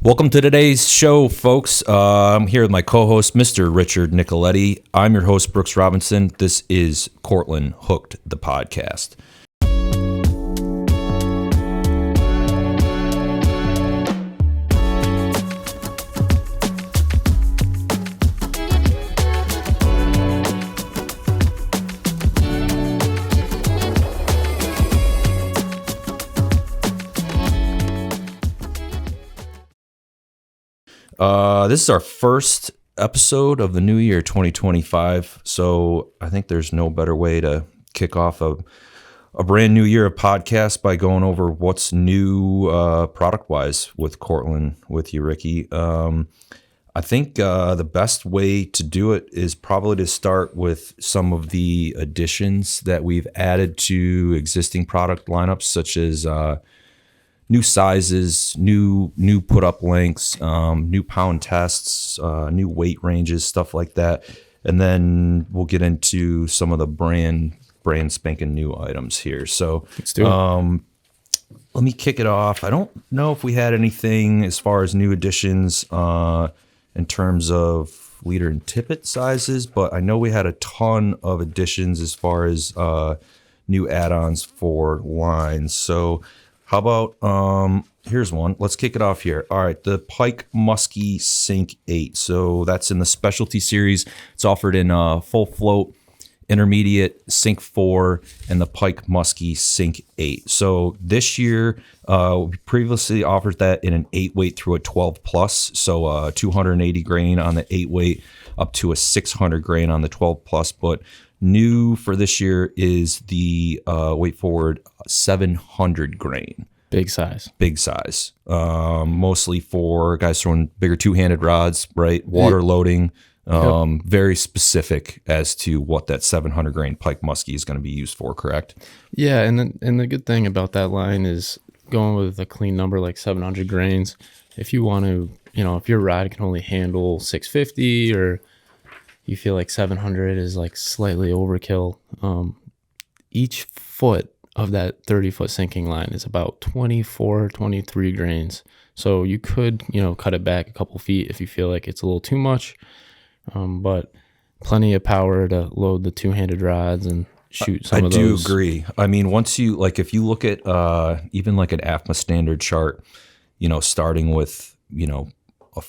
Welcome to today's show, folks. I'm here with my co-host, Mr. Richard Nicoletti. I'm your host, Brooks Robinson. This is Cortland Hooked, the podcast. This is our first episode of the new year, 2025. So I think there's no better way to kick off a brand new year of podcasts by going over what's new product-wise with Cortland, with you, Ricky. I think the best way to do it is probably to start with some of the additions that we've added to existing product lineups, such as new sizes, new put-up lengths, new pound tests, new weight ranges, stuff like that. And then we'll get into some of the brand spanking new items here. So let's do it. Let me kick it off. I don't know if we had anything as far as new additions in terms of leader and tippet sizes, but I know we had a ton of additions as far as new add-ons for lines. So how about, here's one. Let's kick it off here. All right, the Pike Muskie Sync 8. So that's in the specialty series. It's offered in full float, intermediate, Sync 4, and the Pike Muskie Sync 8. So this year, we previously offered that in an 8-weight through a 12+. So 280 grain on the 8-weight up to a 600 grain on the 12+. But new for this year is the weight forward 700 grain. Big size. Mostly for guys throwing bigger two-handed rods, right? Water loading. Very specific as to what that 700 grain Pike Muskie is going to be used for, correct? Yeah, and the good thing about that line is going with a clean number like 700 grains. If you want to, if your rod can only handle 650 or you feel like 700 is like slightly overkill, each foot of that 30-foot sinking line is about 24, 23 grains. So you could, cut it back a couple feet if you feel like it's a little too much, but plenty of power to load the two-handed rods and shoot some of those. I do agree. I mean, once you, like, if you look at even like an AFMA standard chart, starting with, a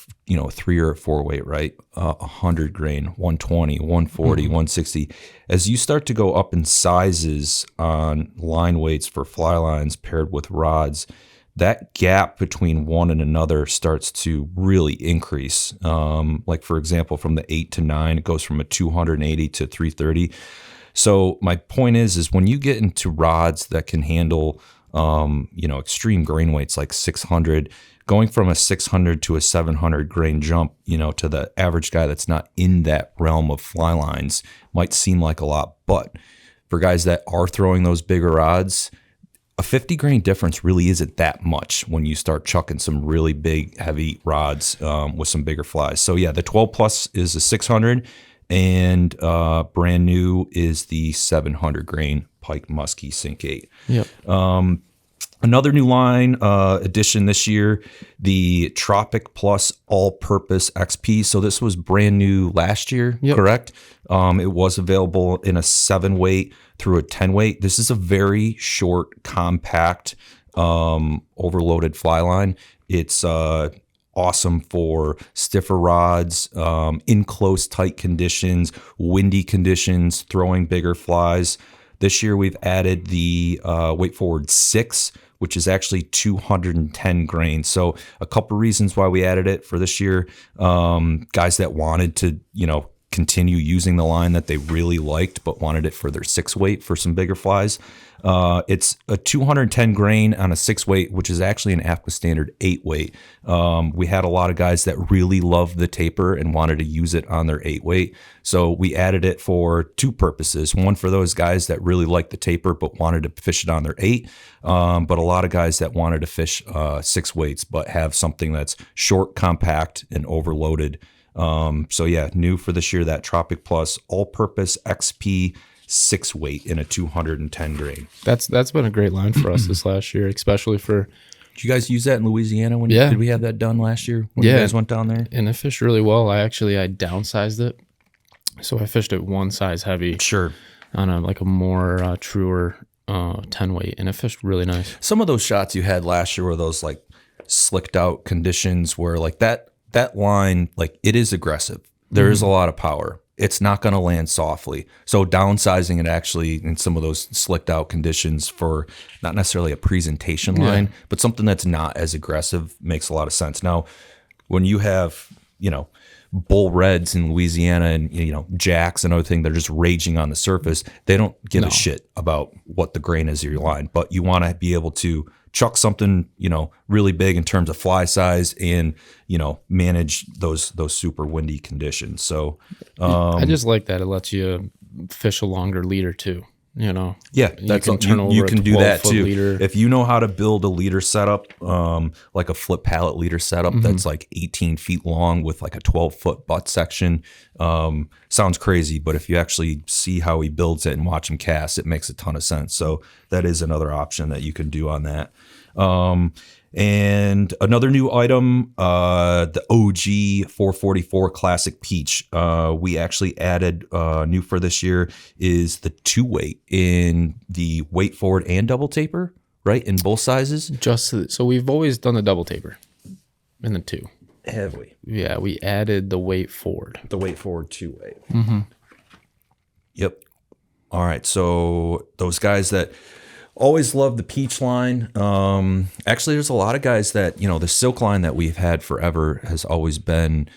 3 or a 4-weight, right? 100 grain, 120, 140, 160. As you start to go up in sizes on line weights for fly lines paired with rods, that gap between one and another starts to really increase. Like, for example, from the 8 to 9, it goes from a 280 to 330. So my point is when you get into rods that can handle, extreme grain weights like 600, going from a 600 to a 700 grain jump, to the average guy that's not in that realm of fly lines might seem like a lot. But for guys that are throwing those bigger rods, a 50 grain difference really isn't that much when you start chucking some really big, heavy rods with some bigger flies. So yeah, the 12+ is a 600, and brand new is the 700 grain Pike Muskie Sync 8. Yep. Another new line addition this year, the Tropic Plus All-Purpose XP. So this was brand new last year, correct? It was available in a 7-weight through a 10-weight. This is a very short, compact, overloaded fly line. It's awesome for stiffer rods, in close, tight conditions, windy conditions, throwing bigger flies. This year we've added the weight forward 6, which is actually 210 grains. So a couple reasons why we added it for this year. Guys that wanted to, continue using the line that they really liked, but wanted it for their 6-weight for some bigger flies. It's a 210 grain on a 6-weight, which is actually an AFMA standard 8-weight. We had a lot of guys that really loved the taper and wanted to use it on their 8-weight. So we added it for 2 purposes. One, for those guys that really liked the taper but wanted to fish it on their 8. But a lot of guys that wanted to fish 6 weights but have something that's short, compact, and overloaded. So yeah, new for this year, that Tropic Plus All-Purpose XP 6-weight in a 210 grain. That's been a great line for us this last year, especially for Did you guys use that in Louisiana? Did we have that done last year when you guys went down there? And it fished really well. I downsized it. So I fished it one size heavy. Sure. On a more truer 10 weight, and it fished really nice. Some of those shots you had last year were those like slicked out conditions where like that line, like it is aggressive. There is a lot of power. It's not going to land softly. So downsizing it actually in some of those slicked out conditions for not necessarily a presentation line, but something that's not as aggressive makes a lot of sense. Now, when you have, bull reds in Louisiana and, jacks and other things, they're just raging on the surface. They don't give a shit about what the grain is of your line, but you want to be able to chuck something, really big in terms of fly size and, manage those super windy conditions. So I just like that. It lets you fish a longer leader too. Yeah, that's you can do that too. Leader. If you know how to build a leader setup, like a flip pallet leader setup that's like 18 feet long with like a 12-foot butt section, sounds crazy, but if you actually see how he builds it and watch him cast, it makes a ton of sense. So that is another option that you can do on that. And another new item, the OG 444 Classic Peach. We actually added new for this year is the 2-weight in the weight forward and double taper, right? In both sizes. So we've always done the double taper in the 2. Have we? Yeah, we added the weight forward. The weight forward 2-weight. Yep. All right. So those guys that always love the peach line. Actually, there's a lot of guys that, the silk line that we've had forever has always been,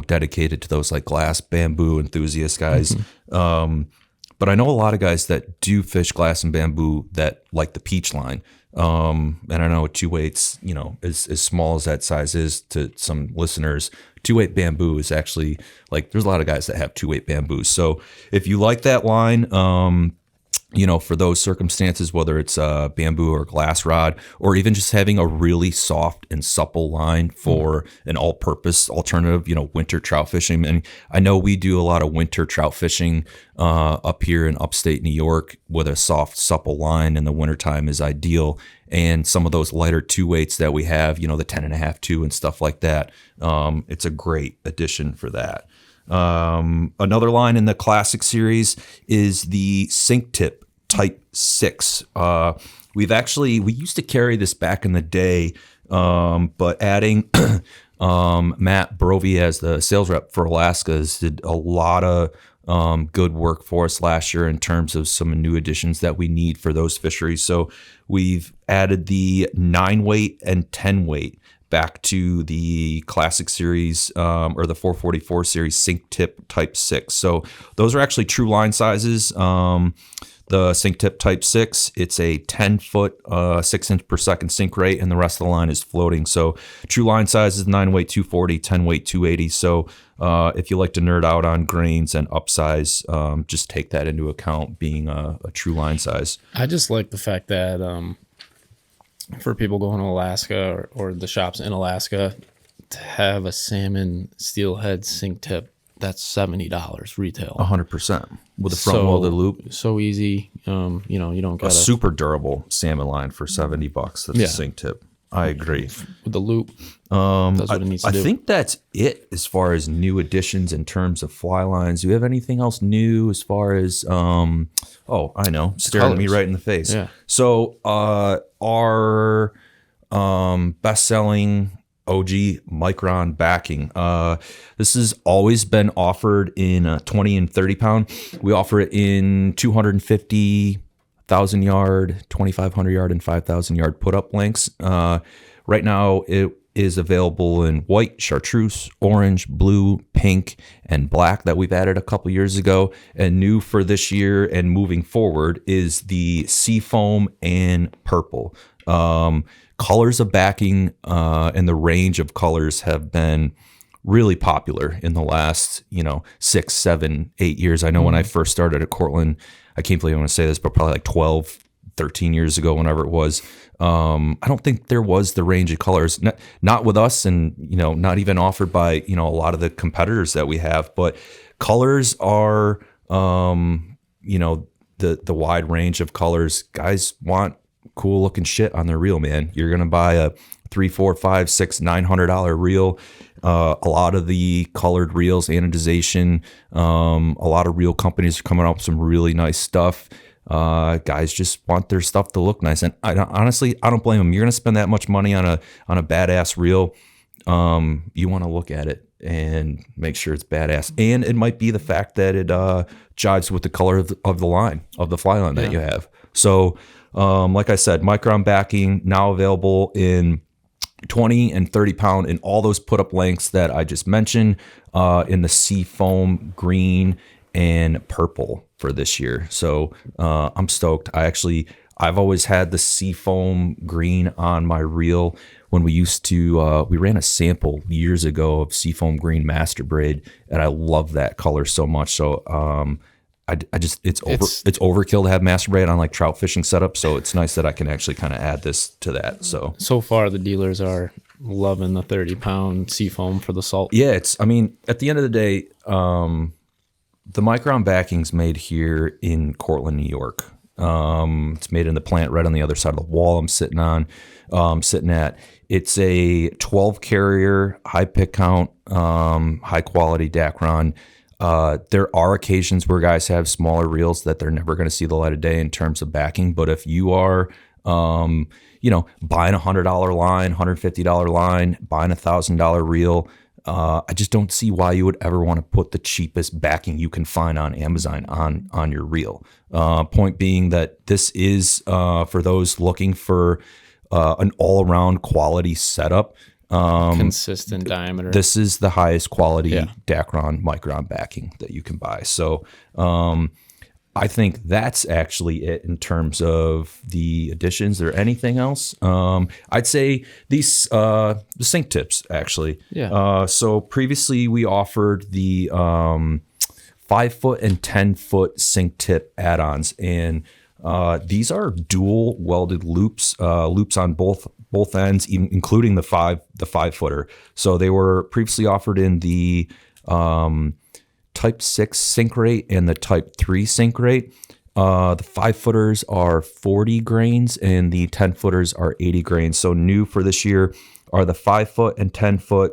dedicated to those like glass bamboo enthusiast guys. But I know a lot of guys that do fish glass and bamboo that like the peach line. And I know 2-weights, as small as that size is to some listeners, 2-weight bamboo is actually like, there's a lot of guys that have 2-weight bamboos. So if you like that line, for those circumstances, whether it's a bamboo or glass rod, or even just having a really soft and supple line for an all-purpose alternative, winter trout fishing. And I know we do a lot of winter trout fishing up here in upstate New York with a soft, supple line in the wintertime is ideal. And some of those lighter 2-weights that we have, the 10.5, 2 and stuff like that, it's a great addition for that. Another line in the classic series is the sink tip type 6. We used to carry this back in the day, but adding Matt Brovey as the sales rep for Alaska's did a lot of good work for us last year in terms of some new additions that we need for those fisheries. So we've added the 9-weight and 10-weight back to the classic series or the 444 series sink tip type 6. So those are actually true line sizes. The sink tip type 6, it's a 10-foot, 6-inch per second sink rate, and the rest of the line is floating. So true line size is 9-weight 240, 10-weight 280. So if you like to nerd out on grains and upsize, just take that into account being a true line size. I just like the fact that for people going to Alaska or the shops in Alaska, to have a salmon steelhead sink tip, that's $70 retail. 100% with a front welded loop. So easy. You don't got a super durable salmon line for $70. That's a sink tip. I agree. With the loop, that's what it needs to do. I think that's it as far as new additions in terms of fly lines. Do you have anything else new as far as, I know, staring at me right in the face. Yeah. So our best-selling OG Micron backing. This has always been offered in 20 and 30 pound. We offer it in 250, 1,000 yard, 2,500 yard, and 5,000 yard put up lengths. Right now, it is available in white, chartreuse, orange, blue, pink, and black that we've added a couple years ago. And new for this year and moving forward is the seafoam and purple. Colors of backing and the range of colors have been really popular in the last, 6, 7, 8 years. I know when I first started at Cortland, I can't believe I'm going to say this, but probably like 12, 13 years ago, whenever it was, I don't think there was the range of colors, not with us and, not even offered by, a lot of the competitors that we have, but colors are, the wide range of colors. Guys want cool looking shit on their reel, man. You're gonna buy a $300, $400, $500, $600, $900 reel. A lot of the colored reels, anodization, a lot of reel companies are coming up with some really nice stuff. Guys just want their stuff to look nice, and honestly, I don't blame them. You're gonna spend that much money on a badass reel. You want to look at it and make sure it's badass, and it might be the fact that it jives with the color of the line, of the fly line that you have. So, like I said, micron backing now available in 20 and 30 pound in all those put up lengths that I just mentioned, in the sea foam green and purple for this year. So I'm stoked. I've always had the sea foam green on my reel. When we used to, we ran a sample years ago of sea foam green master braid, and I love that color so much. So it's overkill to have master braid on like trout fishing setup. So it's nice that I can actually kind of add this to that. So far the dealers are loving the 30-pound sea foam for the salt. Yeah, at the end of the day, the micron backing's made here in Cortland, New York. It's made in the plant right on the other side of the wall I'm sitting at. It's a 12 carrier, high pick count, high quality Dacron. There are occasions where guys have smaller reels that they're never going to see the light of day in terms of backing. But if you are, buying a $100 line, $150 line, buying $1,000 reel, I just don't see why you would ever want to put the cheapest backing you can find on Amazon on your reel. Point being that this is for those looking for an all-around quality setup. Consistent diameter. This is the highest quality Dacron micron backing that you can buy. So I think that's actually it in terms of the additions. Is there anything else? I'd say these the sink tips actually. Yeah. So previously we offered the 5-foot and 10-foot sink tip add-ons, and these are dual welded loops on both ends, including the 5-footer. So they were previously offered in the Type 6 sink rate and the Type 3 sink rate. The 5-footers are 40 grains and the 10-footers are 80 grains. So new for this year are the 5-foot and 10-foot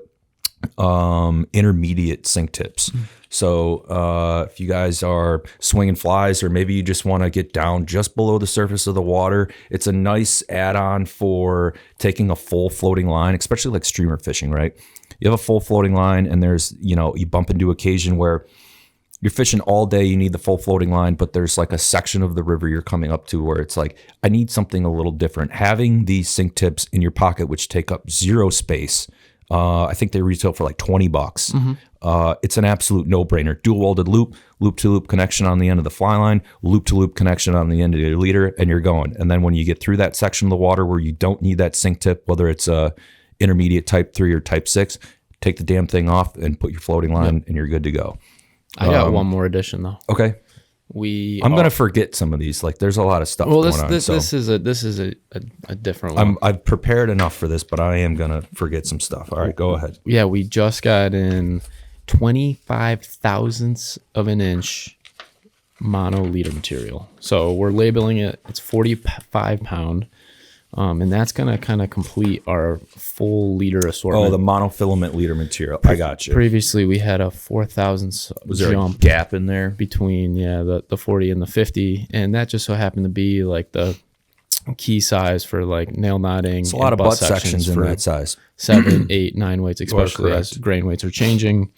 intermediate sink tips. So if you guys are swinging flies, or maybe you just want to get down just below the surface of the water, it's a nice add-on for taking a full floating line, especially like streamer fishing, right? You have a full floating line, and there's, you bump into occasion where you're fishing all day, you need the full floating line, but there's like a section of the river you're coming up to where it's like, I need something a little different. Having these sink tips in your pocket, which take up zero space, I think they retail for like $20. Mm-hmm. It's an absolute no-brainer. Dual welded loop-to-loop connection on the end of the fly line, loop-to-loop connection on the end of your leader, and you're going. And then when you get through that section of the water where you don't need that sink tip, whether it's a intermediate Type 3 or Type 6, take the damn thing off and put your floating line, and you're good to go. I got one more addition though. Okay. I'm gonna forget some of these. Like, there's a lot of stuff going on. This is a different one. I've prepared enough for this, but I am gonna forget some stuff. All right, go ahead. Yeah, we just got in 25 thousandths of an inch mono leader material. So we're labeling it. It's 45 pound. And that's going to kind of complete our full leader assortment. Oh, the monofilament leader material. I got you. Previously, we had a 4 thousandths Was there jump a gap in there? between the 40 and the 50. And that just so happened to be like the key size for like nail knotting. It's a lot of butt sections in that size. 7, 8, 9 weights, especially as grain weights are changing.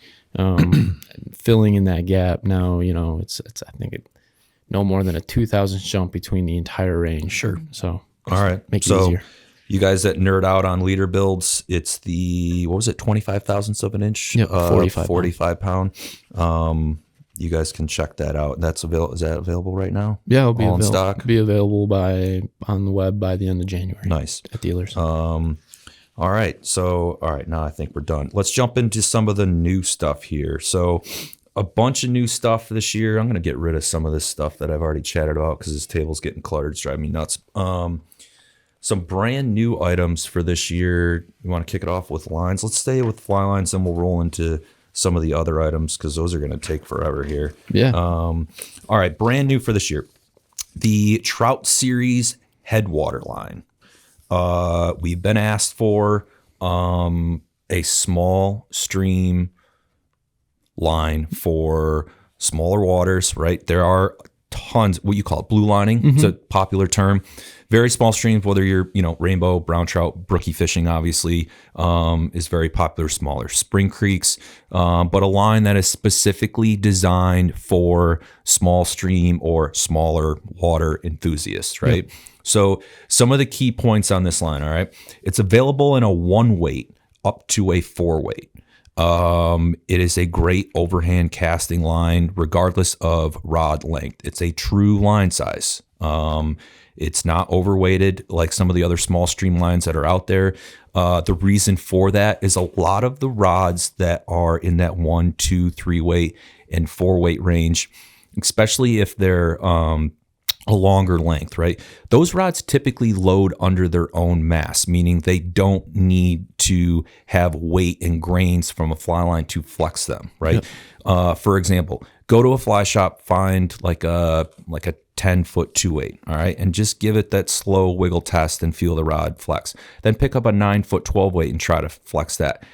Filling in that gap now, it's I think no more than a 2,000 jump between the entire range. Sure. So... All right. Make it easier. You guys that nerd out on leader builds, it's the, 25 thousandths of an inch? Yep, 45 pound. You guys can check that out. Is that available right now? Yeah, it'll be all in stock. Be available on the web by the end of January. Nice. At dealers. All right. So, now I think we're done. Let's jump into some of the new stuff here. So, a bunch of new stuff this year. I'm going to get rid of some of this stuff that I've already chatted about because this table's getting cluttered. It's driving me nuts. Some brand new items for this year. You want to kick it off with lines? Let's stay with fly lines, and we'll roll into some of the other items because those are going to take forever here. Yeah. All right. Brand new for this year. The Trout Series headwater line. We've been asked for a small stream line for smaller waters, right? There are tons, what you call it, blue lining. It's a popular term. Very small streams, whether you're, rainbow, brown trout, brookie fishing, obviously, is very popular, smaller spring creeks, but a line that is specifically designed for small stream or smaller water enthusiasts, right? Yep. So some of the key points on this line, all right? It's available in a 1 weight up to a 4 weight. It is a great overhand casting line, regardless of rod length. It's a true line size. It's not overweighted like some of the other small stream lines that are out there. The reason for that is a lot of the rods that are in that 1, 2, 3 weight and 4 weight range, especially if they're a longer length, right? Those rods typically load under their own mass, meaning they don't need to have weight and grains from a fly line to flex them, right? Yep. For example, go to a fly shop, find like a 10-foot 2-weight, all right, and just give it that slow wiggle test and feel the rod flex. Then pick up a 9-foot 12-weight and try to flex that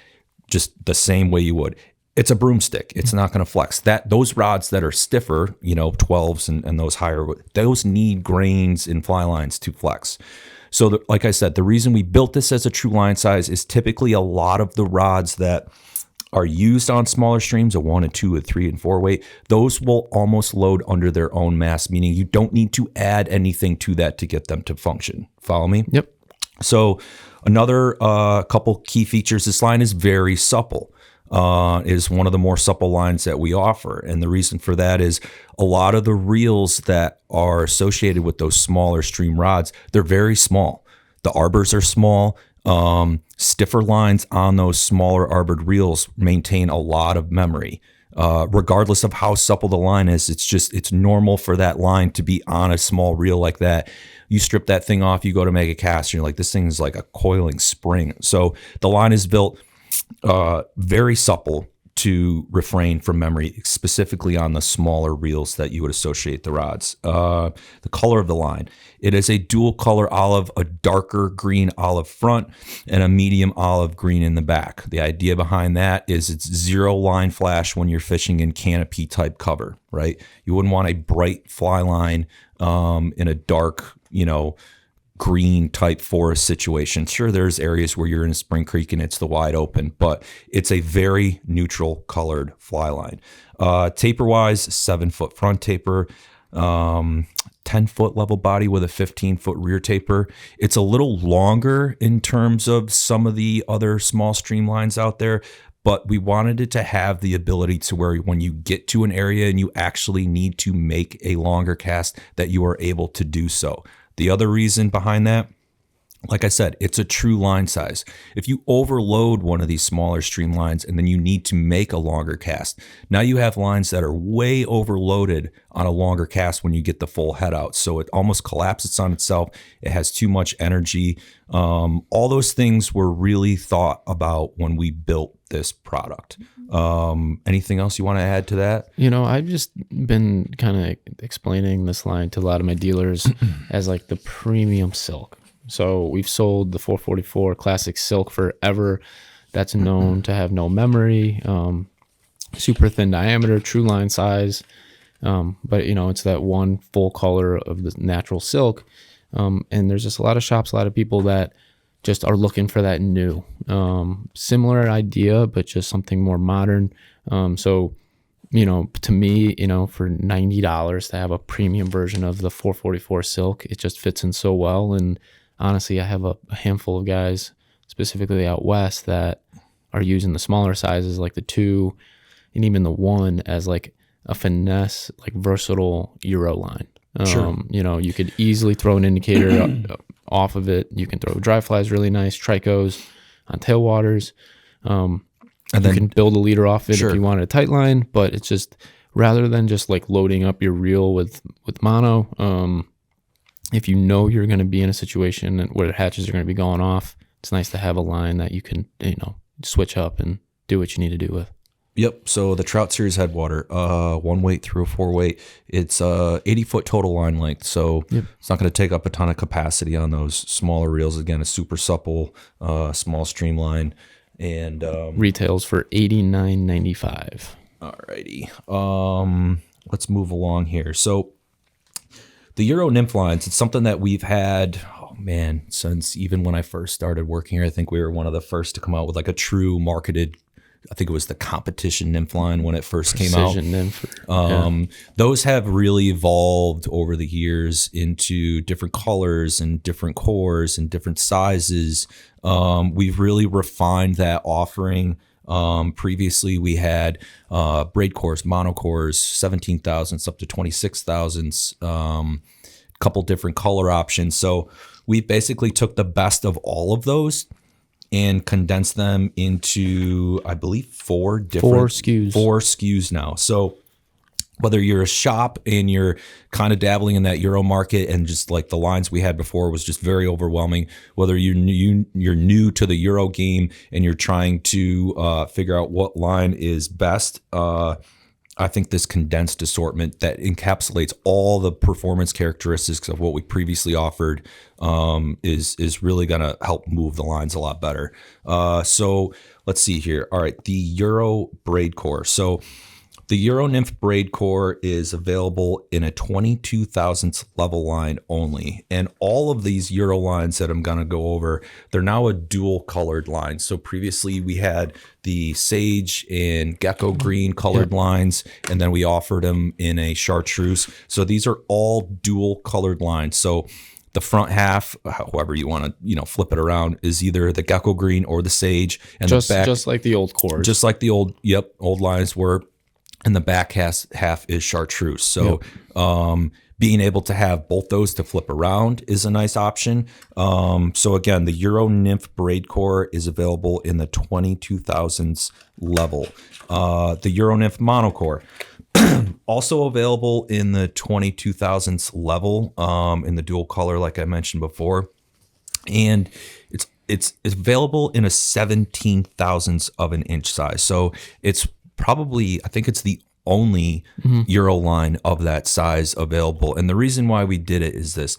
just the same way you would. It's a broomstick. It's not going to flex. Those rods that are stiffer, 12s and those higher, those need grains in fly lines to flex. So like I said, the reason we built this as a true line size is typically a lot of the rods that are used on smaller streams, a 1, a 2, a 3, and 4 weight, those will almost load under their own mass, meaning you don't need to add anything to that to get them to function. Follow me? Yep. So another couple key features, this line is very supple. Is one of the more supple lines that we offer. And the reason for that is a lot of the reels that are associated with those smaller stream rods, they're very small. The arbors are small. Stiffer lines on those smaller arbored reels maintain a lot of memory. Regardless of how supple the line is, it's normal for that line to be on a small reel like that. You strip that thing off, you go to make a cast, and you're like, this thing is like a coiling spring. So the line is built very supple to refrain from memory, specifically on the smaller reels that you would associate the rods. The color of the line, it is a dual color olive, a darker green olive front and a medium olive green in the back. The idea behind that is it's zero line flash when you're fishing in canopy type cover, right? You wouldn't want a bright fly line in a dark, green type forest situation. Sure, there's areas where you're in a spring creek and it's the wide open, but it's a very neutral colored fly line. Taper wise, 7-foot front taper, 10-foot level body with a 15-foot rear taper. It's a little longer in terms of some of the other small stream lines out there, but we wanted it to have the ability to where when you get to an area and you actually need to make a longer cast, that you are able to do so. The other reason behind that, like I said, it's a true line size. If you overload one of these smaller stream lines and then you need to make a longer cast, now you have lines that are way overloaded on a longer cast when you get the full head out. So it almost collapses on itself. It has too much energy. All those things were really thought about when we built this product. Anything else you want to add to that? I've just been kind of explaining this line to a lot of my dealers as like the premium silk. So we've sold the 444 classic silk forever. That's known to have no memory, super thin diameter, true line size. But it's that one full color of the natural silk. And there's just a lot of shops, a lot of people that just are looking for that new, similar idea, but just something more modern. So, to me, for $90 to have a premium version of the 444 silk, it just fits in so well. And honestly, I have a handful of guys, specifically out west, that are using the smaller sizes, like the 2 and even the 1, as like a finesse, like versatile Euro line. Sure. You could easily throw an indicator off of it. You can throw dry flies really nice, tricos on tailwaters. And then you can build a leader off it. Sure. If you wanted a tight line, but it's just rather than just like loading up your reel with mono, if you're going to be in a situation where the hatches are going to be going off, it's nice to have a line that you can, switch up and do what you need to do with. Yep. So the Trout Series Headwater, 1 weight through a 4 weight. It's 80-foot total line length. So it's not going to take up a ton of capacity on those smaller reels. Again, it's super supple, small streamline, and retails for $89.95. Alrighty. Let's move along here. So the Euro nymph lines, it's something that we've had, since even when I first started working here. I think we were one of the first to come out with like a true marketed, I think it was the competition nymph line when it first came out. Nymph. Those have really evolved over the years into different colors and different cores and different sizes. We've really refined that offering. Previously we had braid cores, monocores, 17,000s up to 26,000s, couple different color options. So we basically took the best of all of those and condensed them into, I believe, four SKUs now. So whether you're a shop and you're kind of dabbling in that Euro market and just like the lines we had before was just very overwhelming, whether you're new to the Euro game and you're trying to figure out what line is best, I think this condensed assortment that encapsulates all the performance characteristics of what we previously offered is really going to help move the lines a lot better. So let's see here. All right, the Euro braid core. So the Euro Nymph braid core is available in a 22 thousandths level line only. And all of these Euro lines that I'm going to go over, they're now a dual colored line. So previously we had the sage and gecko green colored lines, and then we offered them in a chartreuse. So these are all dual colored lines. So the front half, however you want to, flip it around, is either the gecko green or the sage, and the back, just like the old cores, just like the old lines were. And the back half is chartreuse. So being able to have both those to flip around is a nice option. So again, the Euro Nymph braid core is available in the 22 thousandths level. The Euro Nymph monocore, also available in the 22 thousandths level, in the dual color, like I mentioned before. And it's available in a 17 thousandths of an inch size. So it's probably, I think it's the only Euro line of that size available. And the reason why we did it is this.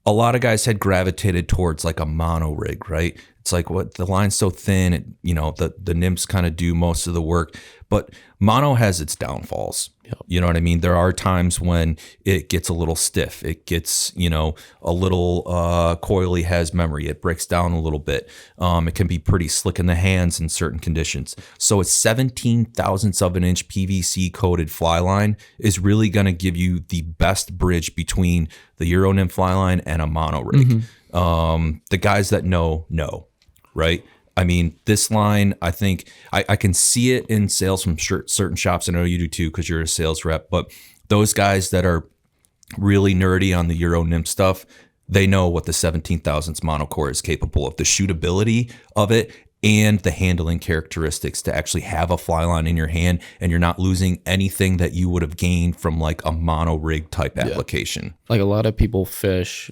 A lot of guys had gravitated towards like a mono rig, right? It's like, what, the line's so thin, the nymphs kind of do most of the work, but mono has its downfalls. You know what I mean? There are times when it gets a little stiff. It gets, a little coily, has memory. It breaks down a little bit. It can be pretty slick in the hands in certain conditions. So a 17 thousandths of an inch PVC coated fly line is really going to give you the best bridge between the Euro Nymph fly line and a mono rig. The guys that know, right? I mean, this line, I think I can see it in sales from certain shops. I know you do too, because you're a sales rep. But those guys that are really nerdy on the Euro Nymph stuff, they know what the 17 thousandths monocore is capable of, the shootability of it and the handling characteristics to actually have a fly line in your hand, and you're not losing anything that you would have gained from like a mono rig type application. Like a lot of people fish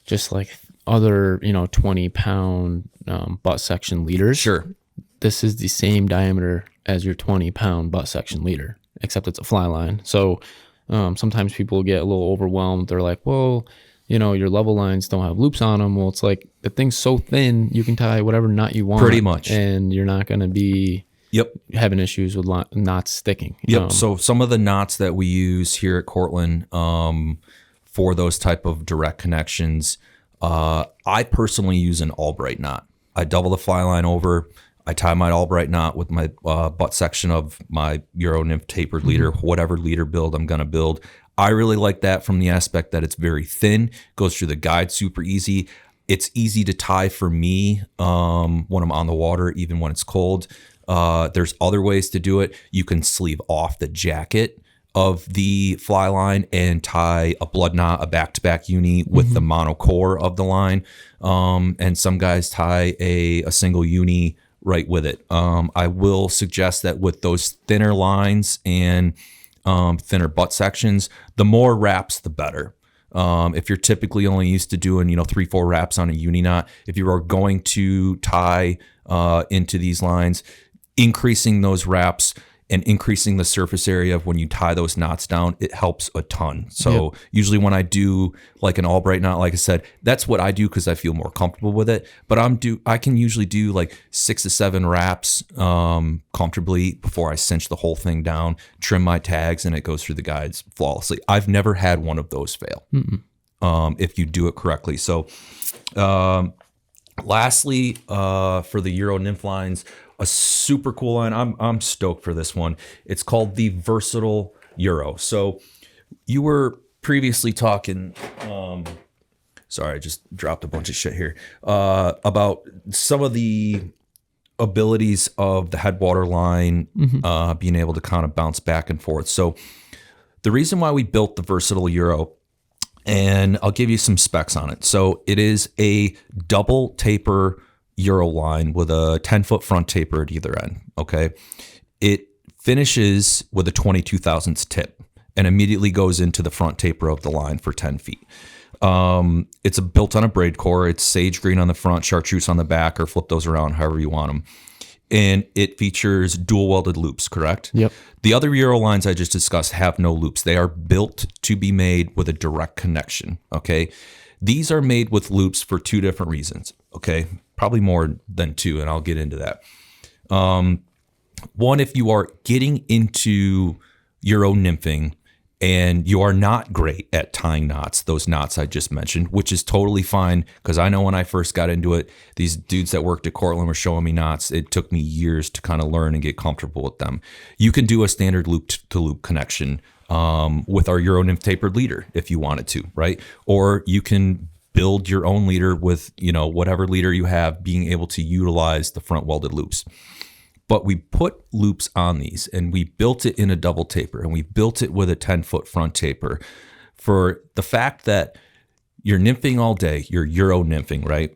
just like other 20-pound butt section leaders. Sure. This is the same diameter as your 20-pound butt section leader, except it's a fly line. So sometimes people get a little overwhelmed. They're like, well, your level lines don't have loops on them. Well, it's like the thing's so thin, you can tie whatever knot you want. Pretty much. And you're not going to be having issues with knots sticking. So some of the knots that we use here at Cortland for those type of direct connections, I personally use an Albright knot. I double the fly line over. I tie my Albright knot with my butt section of my Euro Nymph tapered leader, whatever leader build I'm going to build. I really like that from the aspect that it's very thin, goes through the guide super easy. It's easy to tie for me when I'm on the water, even when it's cold. There's other ways to do it. You can sleeve off the jacket of the fly line and tie a blood knot, a back-to-back uni with the monocore of the line. And some guys tie a single uni right with it. I will suggest that with those thinner lines and thinner butt sections, the more wraps, the better. If you're typically only used to doing, 3-4 wraps on a uni knot, if you are going to tie into these lines, increasing those wraps and increasing the surface area of when you tie those knots down, it helps a ton. So usually when I do like an Albright knot, like I said, that's what I do because I feel more comfortable with it. But I can usually do like 6 to 7 wraps comfortably before I cinch the whole thing down, trim my tags, and it goes through the guides flawlessly. I've never had one of those fail if you do it correctly. So lastly, for the Euro nymph lines, a super cool line. I'm stoked for this one. It's called the Versatile Euro. So you were previously talking, sorry, I just dropped a bunch of shit here, about some of the abilities of the headwater line, being able to kind of bounce back and forth. So the reason why we built the Versatile Euro, and I'll give you some specs on it. So it is a double taper Euro line with a 10-foot front taper at either end. Okay. It finishes with a 22 thousandths tip and immediately goes into the front taper of the line for 10 feet. It's built on a braid core. It's sage green on the front, chartreuse on the back, or flip those around however you want them. And it features dual welded loops, correct? Yep. The other Euro lines I just discussed have no loops. They are built to be made with a direct connection. Okay. These are made with loops for 2 different reasons. Okay. Probably more than 2, and I'll get into that. One, if you are getting into Euro nymphing and you are not great at tying knots, those knots I just mentioned, which is totally fine, because I know when I first got into it, these dudes that worked at Cortland were showing me knots. It took me years to kind of learn and get comfortable with them. You can do a standard loop-to-loop connection with our Euro nymph tapered leader if you wanted to, right? Or you can build your own leader with, whatever leader you have, being able to utilize the front welded loops. But we put loops on these, and we built it in a double taper, and we built it with a 10-foot front taper for the fact that you're nymphing all day, you're Euro nymphing, right?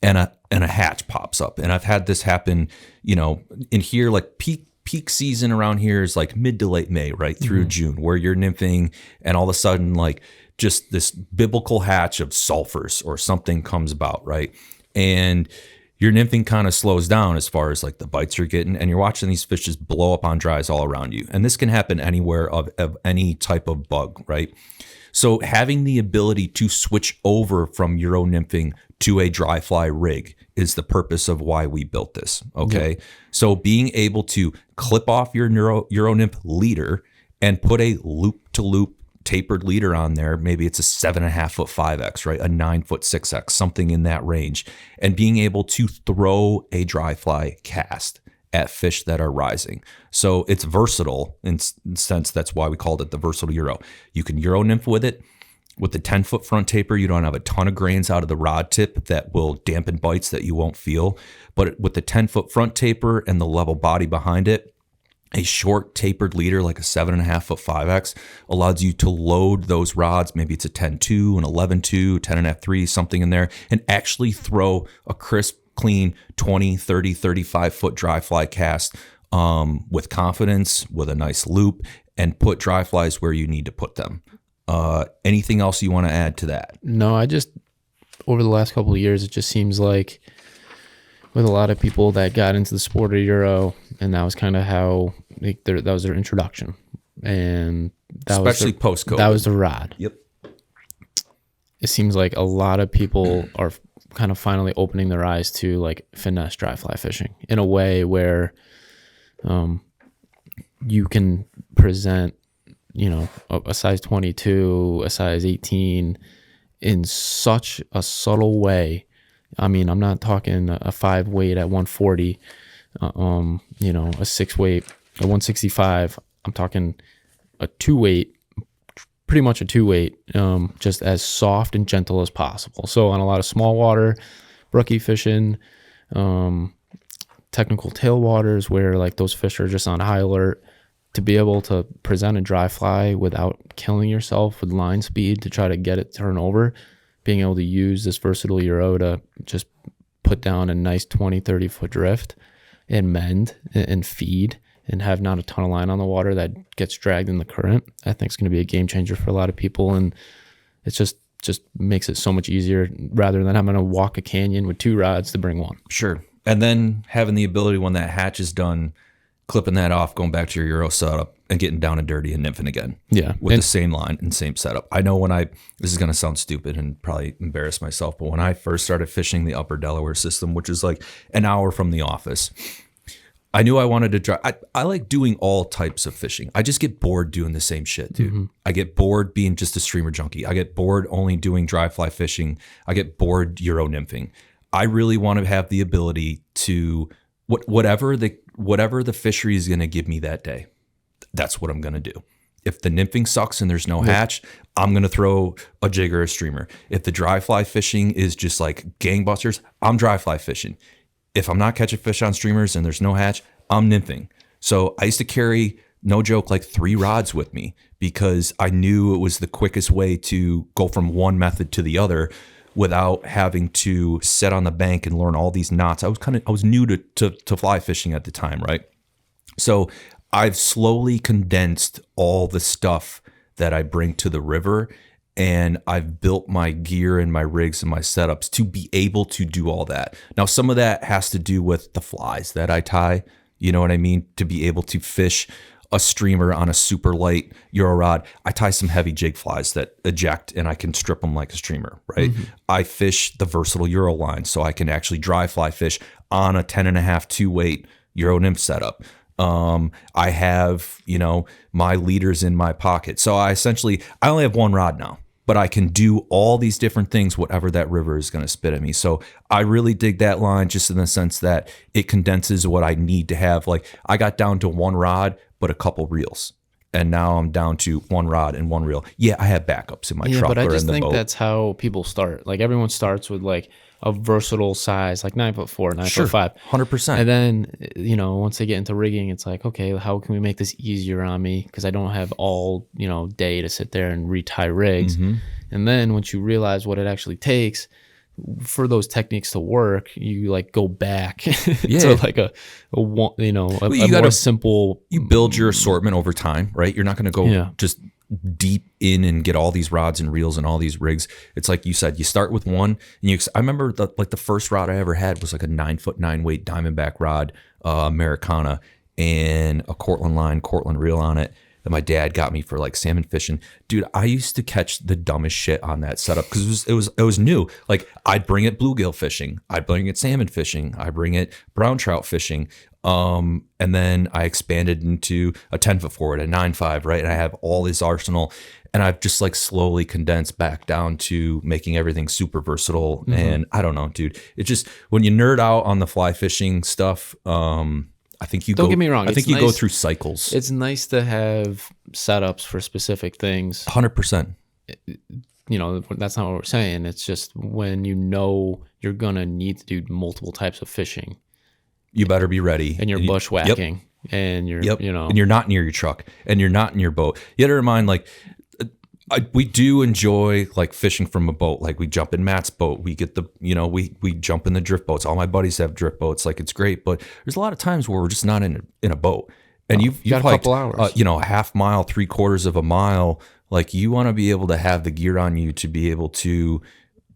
And a hatch pops up. And I've had this happen, in here, like peak season around here is like mid to late May, right through June, where you're nymphing, and all of a sudden, like, just this biblical hatch of sulfurs or something comes about, right? And your nymphing kind of slows down as far as like the bites you're getting, and you're watching these fish just blow up on dries all around you. And this can happen anywhere of any type of bug, right? So having the ability to switch over from Euro nymphing to a dry fly rig is the purpose of why we built this, okay? Yep. So being able to clip off your Euro nymph leader and put a loop-to-loop tapered leader on there, maybe it's a 7.5-foot 5X, right? A 9-foot 6X, something in that range. And being able to throw a dry fly cast at fish that are rising. So it's versatile in sense. That's why we called it the Versatile Euro. You can Euro nymph with it. With the 10-foot front taper, you don't have a ton of grains out of the rod tip that will dampen bites that you won't feel. But with the 10-foot front taper and the level body behind it, a short tapered leader like a 7.5-foot 5X allows you to load those rods. Maybe it's a 10-2, an 11-2, 10.5-3, something in there, and actually throw a crisp, clean 20, 30, 35-foot dry fly cast with confidence, with a nice loop, and put dry flies where you need to put them. Anything else you want to add to that? No, over the last couple of years, it just seems like with a lot of people that got into the sport of Euro, and that was kind of how that was their introduction, and that especially post-COVID. That was the rod. Yep. It seems like a lot of people are kind of finally opening their eyes to like finesse dry fly fishing in a way where, you can present, a size 22, a size 18 in such a subtle way. I mean, I'm not talking a 5 weight at 140, a 6 weight at 165. I'm talking a 2 weight, pretty much a 2 weight, just as soft and gentle as possible. So on a lot of small water, brookie fishing, technical tailwaters where like those fish are just on high alert, to be able to present a dry fly without killing yourself with line speed to try to get it turn over, being able to use this Versatile Euro to just put down a nice 20, 30-foot drift and mend and feed and have not a ton of line on the water that gets dragged in the current, I think it's going to be a game changer for a lot of people. And it's just makes it so much easier rather than having to walk a canyon with 2 rods to bring one. Sure. And then having the ability when that hatch is done, clipping that off, going back to your Euro setup and getting down and dirty and nymphing again. Yeah. With the same line and same setup. I know this is going to sound stupid and probably embarrass myself, but when I first started fishing the Upper Delaware system, which is like an hour from the office, I knew I wanted to try. I like doing all types of fishing. I just get bored doing the same shit, dude. Mm-hmm. I get bored being just a streamer junkie. I get bored only doing dry fly fishing. I get bored Euro nymphing. I really want to have the ability to whatever the fishery is going to give me that day. That's what I'm going to do. If the nymphing sucks and there's no hatch, I'm going to throw a jig or a streamer. If the dry fly fishing is just like gangbusters, I'm dry fly fishing. If I'm not catching fish on streamers and there's no hatch, I'm nymphing. So I used to carry, no joke, like 3 rods with me because I knew it was the quickest way to go from one method to the other without having to sit on the bank and learn all these knots. I was new to fly fishing at the time, right? So I've slowly condensed all the stuff that I bring to the river, and I've built my gear and my rigs and my setups to be able to do all that. Now, some of that has to do with the flies that I tie, you know what I mean? To be able to fish a streamer on a super light Euro rod, I tie some heavy jig flies that eject and I can strip them like a streamer, right? Mm-hmm. I fish the versatile Euro line so I can actually dry fly fish on a 10.5 2-weight Euro nymph setup. I have, my leaders in my pocket. So I only have one rod now, but I can do all these different things, whatever that river is going to spit at me. So I really dig that line just in the sense that it condenses what I need to have. Like I got down to one rod, but a couple reels. And now I'm down to one rod and one reel. Yeah, I have backups in my truck or in the boat. But I just think that's how people start. Like everyone starts with like a versatile size, like 9'4", 9'5". 100%. And then, once they get into rigging, it's like, okay, how can we make this easier on me? Because I don't have all, day to sit there and retie rigs. Mm-hmm. And then once you realize what it actually takes for those techniques to work, you like go back to like a more simple. You build your assortment over time, right? You're not going to go just deep in and get all these rods and reels and all these rigs. It's like you said, you start with one. And I remember the first rod I ever had was like a 9'9" weight Diamondback rod, Americana, and a Cortland Line, Cortland reel on it that my dad got me for like salmon fishing. Dude, I used to catch the dumbest shit on that setup because it was new. Like I'd bring it bluegill fishing, I'd bring it salmon fishing, I bring it brown trout fishing. And then I expanded into a 10'4", a 9'5", right? And I have all this arsenal, and I've just like slowly condensed back down to making everything super versatile. Mm-hmm. And I don't know, dude. It's just when you nerd out on the fly fishing stuff, I think Don't get me wrong. I think you go through cycles. It's nice to have setups for specific things. 100%. That's not what we're saying. It's just when you're gonna need to do multiple types of fishing. You better be ready. And you're bushwhacking. Yep. And you're, and you're not near your truck and you're not in your boat. You got to remind, like, we do enjoy like fishing from a boat. Like we jump in Matt's boat. We get we jump in the drift boats. All my buddies have drift boats. Like it's great, but there's a lot of times where we're just not in a boat. And you've got a couple hours. A half mile, 3/4 of a mile. Like you want to be able to have the gear on you to be able to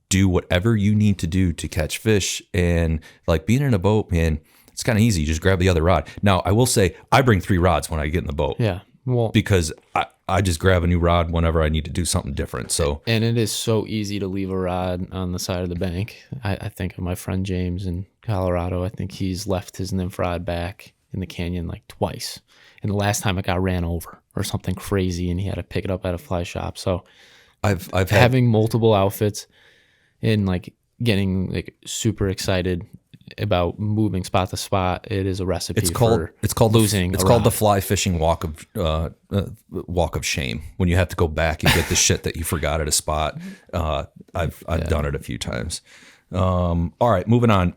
do whatever you need to do to catch fish. And like being in a boat, man, it's kind of easy. You just grab the other rod. Now, I will say I bring 3 rods when I get in the boat. Yeah. Well, because I just grab a new rod whenever I need to do something different. So, and it is so easy to leave a rod on the side of the bank. I think of my friend James in Colorado. I think he's left his nymph rod back in the canyon like twice. And the last time it got ran over or something crazy, and he had to pick it up at a fly shop. So, I've having multiple outfits and like getting like super excited about moving spot to spot. It is a recipe. It's called losing. It's called the fly fishing walk of shame. When you have to go back and get the shit that you forgot at a spot. I've done it a few times. All right, moving on.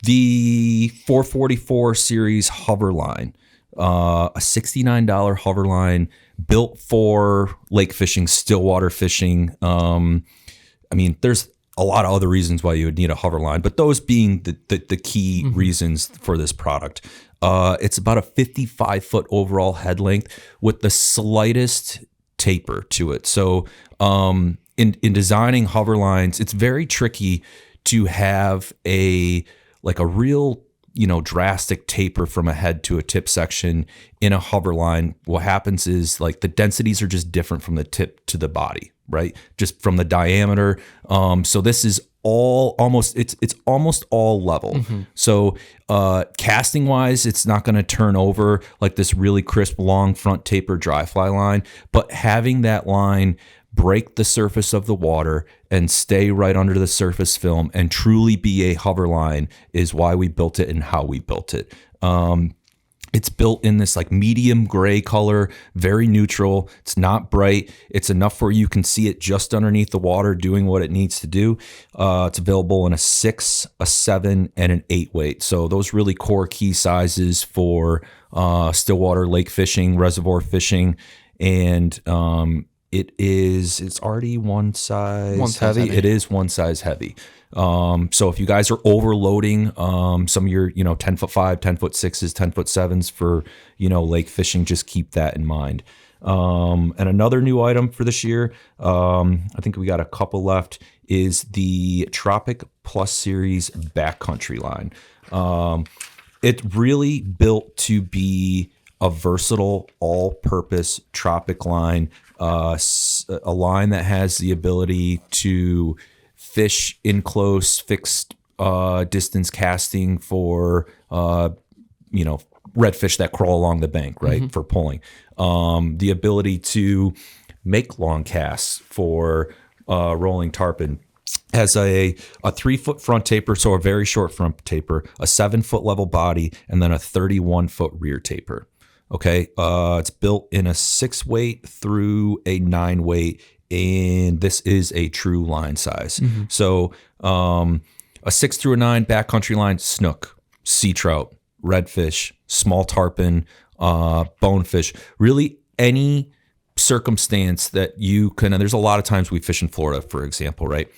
The 444 series hover line, a $69 hover line built for lake fishing, stillwater fishing. There's a lot of other reasons why you would need a hover line, but those being the key mm-hmm. reasons for this product. It's about a 55-foot overall head length with the slightest taper to it. So in designing hover lines, it's very tricky to have a like a real, drastic taper from a head to a tip section in a hover line, what happens is like the densities are just different from the tip to the body, right? Just from the diameter. So this is it's almost all level. So casting wise, it's not going to turn over like this really crisp, long front taper dry fly line, but having that line break the surface of the water and stay right under the surface film and truly be a hover line is why we built it and how we built it. It's built in this like medium gray color, very neutral. It's not bright. It's enough where you can see it just underneath the water doing what it needs to do. It's available in a 6, a 7, and an 8 weight. So those really core key sizes for stillwater lake fishing, reservoir fishing, and it's already one size heavy. It is one size heavy. So if you guys are overloading some of your 10'5", 10'6", 10'7" for lake fishing, just keep that in mind. And another new item for this year, I think we got a couple left, is the Tropic Plus Series backcountry line. It's really built to be a versatile, all-purpose tropic line, a line that has the ability to fish in close, fixed distance casting for redfish that crawl along the bank, right, for pulling. The ability to make long casts for rolling tarpon. Has a 3-foot front taper, so a very short front taper, a 7-foot level body, and then a 31-foot rear taper. Okay, it's built in a 6 weight through a 9 weight, and this is a true line size. So a 6 through a 9 backcountry line, snook, sea trout, redfish, small tarpon, bonefish, really any circumstance that you can. And there's a lot of times we fish in Florida, for example, right?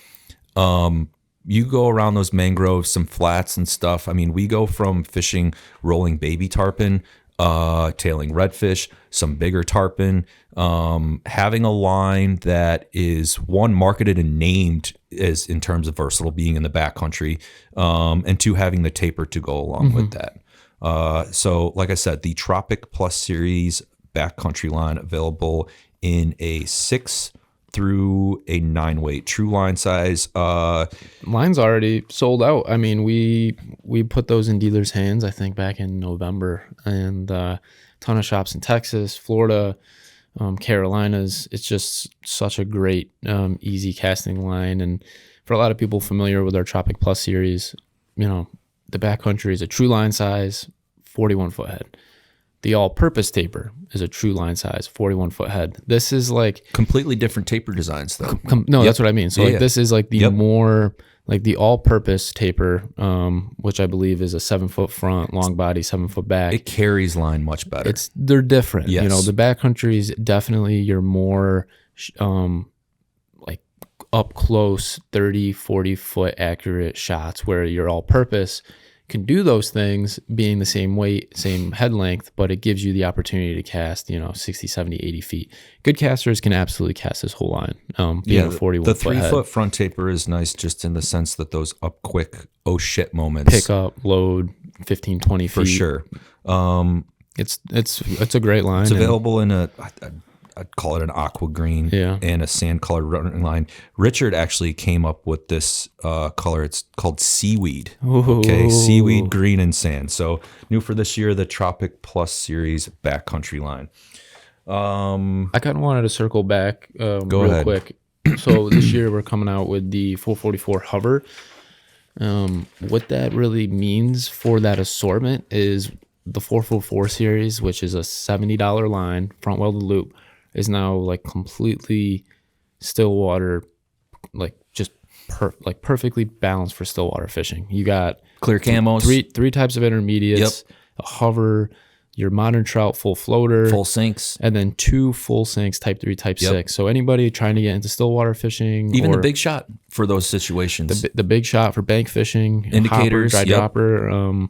You go around those mangroves, some flats and stuff. I mean, we go from fishing rolling baby tarpon, tailing redfish, some bigger tarpon, having a line that is one, marketed and named as in terms of versatile, being in the backcountry, and two, having the taper to go along with that. So like I said, the Tropic Plus Series backcountry line available in a 6 through a 9 weight true line size. Mine's already sold out. I mean, we put those in dealers' hands, I think, back in November, and a ton of shops in Texas, Florida, Carolinas. It's just such a great, easy casting line. And for a lot of people familiar with our Tropic Plus series, the backcountry is a true line size, 41-foot head. The all-purpose taper is a true line size, 41-foot head. This is like completely different taper designs, though. That's what I mean. So this is like the more like the all-purpose taper, which I believe is a 7-foot front, long body, 7-foot back. It carries line much better. They're different. Yes. The backcountry is definitely your more like up close 30, 40-foot accurate shots, where your all-purpose can do those things being the same weight, same head length, but it gives you the opportunity to cast, 60, 70, 80 feet. Good casters can absolutely cast this whole line. Being a 41-foot The 3-foot front taper is nice just in the sense that those up quick, oh shit moments. Pick up, load, 15, 20 feet. For sure. It's a great line. It's available in I'd call it an aqua green and a sand colored running line. Richard actually came up with this color. It's called seaweed. Ooh. Okay, seaweed, green, and sand. So new for this year, the Tropic Plus Series backcountry line. I kind of wanted to circle back real ahead. quick. So this year we're coming out with the 444 hover. What that really means for that assortment is the 444 series, which is a $70 line, front welded loop, is now like completely stillwater, like just perfectly balanced for stillwater fishing. You got Clear camos, three types of intermediates, a hover, your modern trout full floater, full sinks, and then 2 full sinks, type 3, type 6. So anybody trying to get into stillwater fishing, even the big shot for those situations, the big shot for bank fishing, indicators, hopper, dry dropper.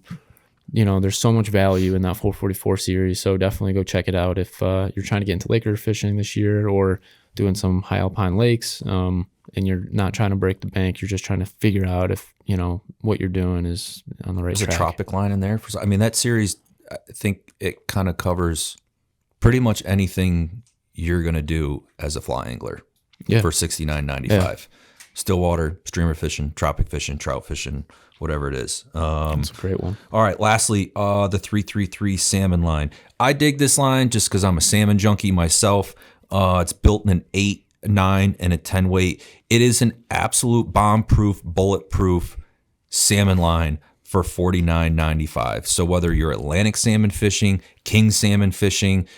There's so much value in that 444 series. So definitely go check it out if you're trying to get into lake river fishing this year or doing some high alpine lakes. and you're not trying to break the bank. You're just trying to figure out if, what you're doing is on the right track. There's a Tropic line in there. I mean, that series, I think it kind of covers pretty much anything you're going to do as a fly angler for $69.95. Yeah. Stillwater, streamer fishing, tropic fishing, trout fishing, whatever it is. That's a great one. All right, lastly, the 333 salmon line. I dig this line just because I'm a salmon junkie myself. It's built in an 8, 9, and a 10 weight. It is an absolute bomb-proof, bulletproof salmon line for $49.95. So whether you're Atlantic salmon fishing, king salmon fishing,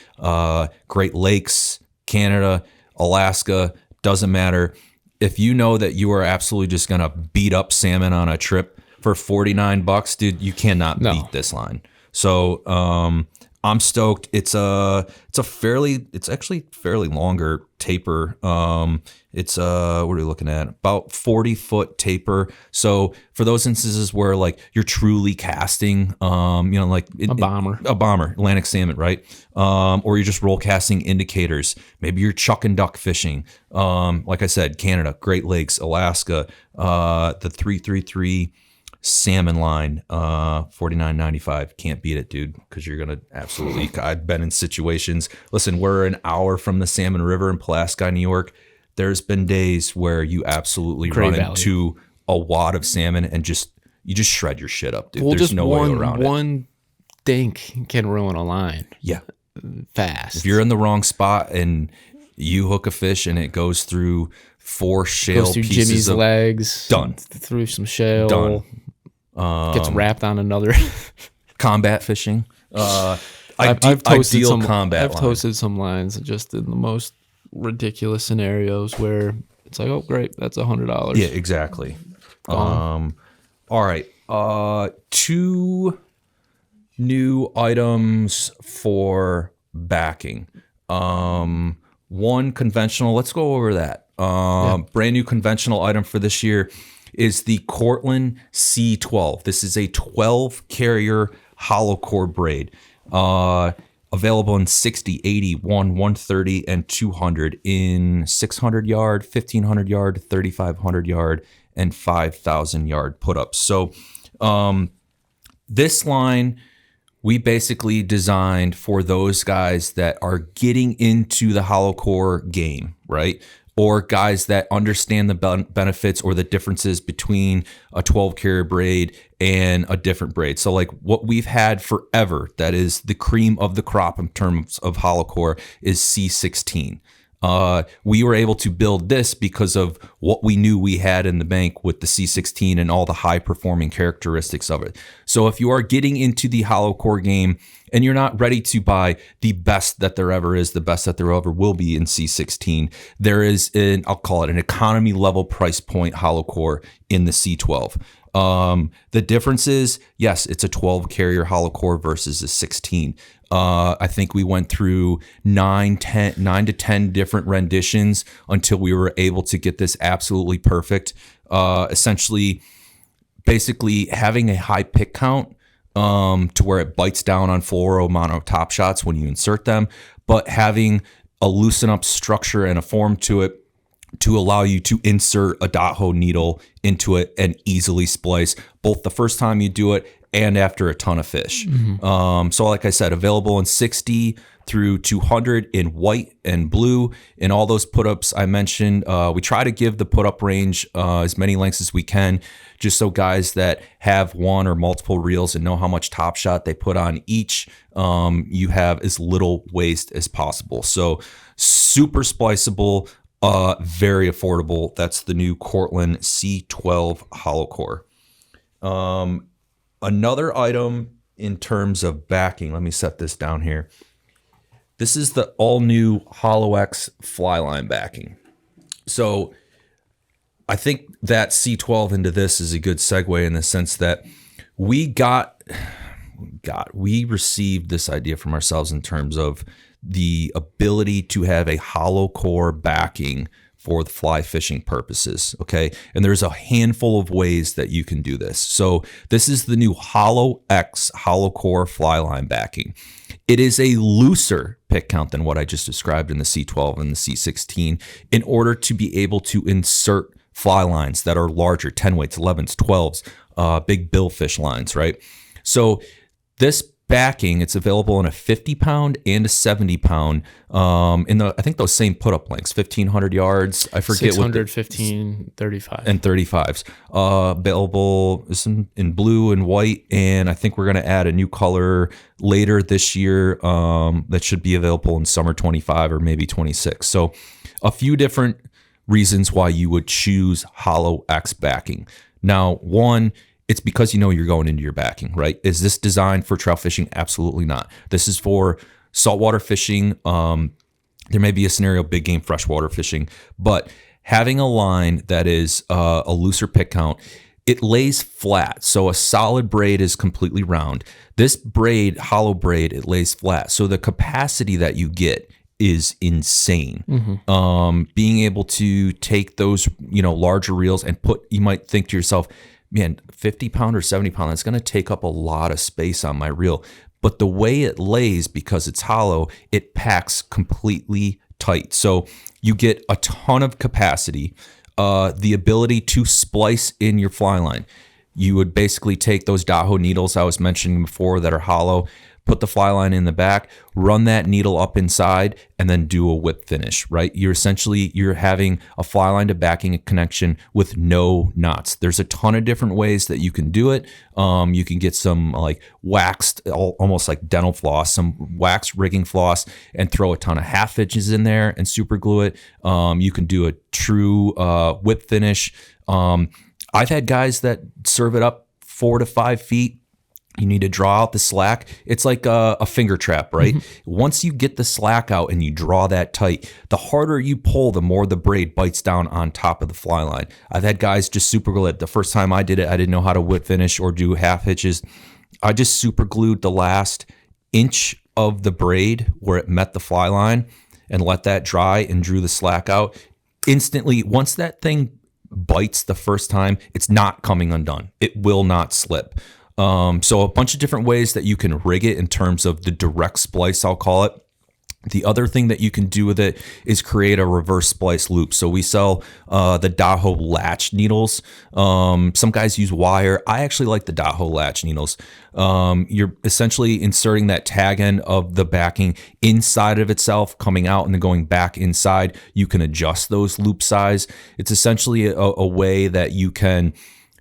Great Lakes, Canada, Alaska, doesn't matter. If you know that you are absolutely just going to beat up salmon on a trip for $49, dude, you cannot beat this line. So I'm stoked. It's actually fairly longer taper. What are we looking at? About 40-foot taper. So for those instances where like you're truly casting, like a bomber, Atlantic salmon, right? Or you're just roll casting indicators. Maybe you're chuck and duck fishing. Like I said, Canada, Great Lakes, Alaska, the 333 salmon line, $49.95. Can't beat it, dude, because you're gonna absolutely. I've been in situations. Listen, we're an hour from the Salmon River in Pulaski, New York. There's been days where you absolutely run into a wad of salmon and you just shred your shit up, dude. There's no way around it. One dink can ruin a line. Yeah, fast. If you're in the wrong spot and you hook a fish and it goes through 4 shale goes through pieces Jimmy's of legs, done through some shale, done. Gets wrapped on another combat fishing. I've toasted some lines just in the most ridiculous scenarios where it's like, oh great, that's $100. Yeah, exactly. All right, 2 new items for backing. One conventional. Let's go over that. Brand new conventional item for this year is the Cortland C12. This is a 12 carrier hollow core braid. Available in 60, 80, 130, and 200 in 600 yard, 1500 yard, 3500 yard, and 5,000 yard put-ups. So this line we basically designed for those guys that are getting into the hollow core game, right? Or guys that understand the benefits or the differences between a 12 carrier braid and a different braid. So like what we've had forever, that is the cream of the crop in terms of hollow core, is C16. We were able to build this because of what we knew we had in the bank with the C16 and all the high performing characteristics of it. So if you are getting into the hollow core game and you're not ready to buy the best that there ever is, the best that there ever will be in C16, there is I'll call it an economy level price point hollow core in the C12. The difference is, yes, it's a 12 carrier hollow core versus a 16. I think we went through 9 to 10 different renditions until we were able to get this absolutely perfect. Essentially, basically having a high pick count to where it bites down on fluoro mono top shots when you insert them, but having a loosen up structure and a form to it to allow you to insert a dot hole needle into it and easily splice both the first time you do it and after a ton of fish. Mm-hmm. So like I said, available in 60 through 200 in white and blue. In all those put-ups I mentioned, we try to give the put-up range as many lengths as we can, just so guys that have one or multiple reels and know how much top shot they put on each, you have as little waste as possible. So super spliceable, very affordable. That's the new Cortland C12 hollow core. Another item in terms of backing, let me set this down here. This is the all-new Hollow X fly line backing. So I think that C12 into this is a good segue in the sense that we received this idea from ourselves in terms of the ability to have a hollow core backing for the fly fishing purposes. Okay. And there's a handful of ways that you can do this. So this is the new Hollow X hollow core fly line backing. It is a looser pick count than what I just described in the C12 and the C16 in order to be able to insert fly lines that are larger, 10 weights, 11s, 12s, big billfish lines, right? So this backing, it's available in a 50 pound and a 70 pound I think those same put up lengths, 1,500 yards. I forget 600, 15, 35. And 35s. Available in blue and white. And I think we're going to add a new color later this year that should be available in summer 25 or maybe 26. So a few different reasons why you would choose Hollow X backing. Now, one, it's because you're going into your backing, right? Is this designed for trout fishing? Absolutely not. This is for saltwater fishing. There may be a scenario, big game freshwater fishing, but having a line that is a looser pick count, it lays flat. So a solid braid is completely round. This braid, hollow braid, it lays flat. So the capacity that you get is insane. Being able to take those, larger reels and you might think to yourself, man, 50 pound or 70 pound, that's going to take up a lot of space on my reel. But the way it lays, because it's hollow, it packs completely tight. So you get a ton of capacity, the ability to splice in your fly line. You would basically take those Daho needles I was mentioning before that are hollow, put the fly line in the back, run that needle up inside, and then do a whip finish, right? You're having a fly line to backing connection with no knots. There's a ton of different ways that you can do it. You can get some like waxed, almost like dental floss, some waxed rigging floss, and throw a ton of half hitches in there and super glue it. You can do a true whip finish. I've had guys that serve it up 4 to 5 feet. You need to draw out the slack. It's like a finger trap, right? Once you get the slack out and you draw that tight, the harder you pull, the more the braid bites down on top of the fly line. I've had guys just super glue it. The first time I did it, I didn't know how to whip finish or do half hitches. I just super glued the last inch of the braid where it met the fly line and let that dry and drew the slack out. Instantly, once that thing bites the first time, it's not coming undone. It will not slip. So a bunch of different ways that you can rig it in terms of the direct splice, I'll call it. The other thing that you can do with it is create a reverse splice loop. So we sell the Daho latch needles. Some guys use wire. I actually like the Daho latch needles. You're essentially inserting that tag end of the backing inside of itself, coming out and then going back inside. You can adjust those loop size. It's essentially a way that you can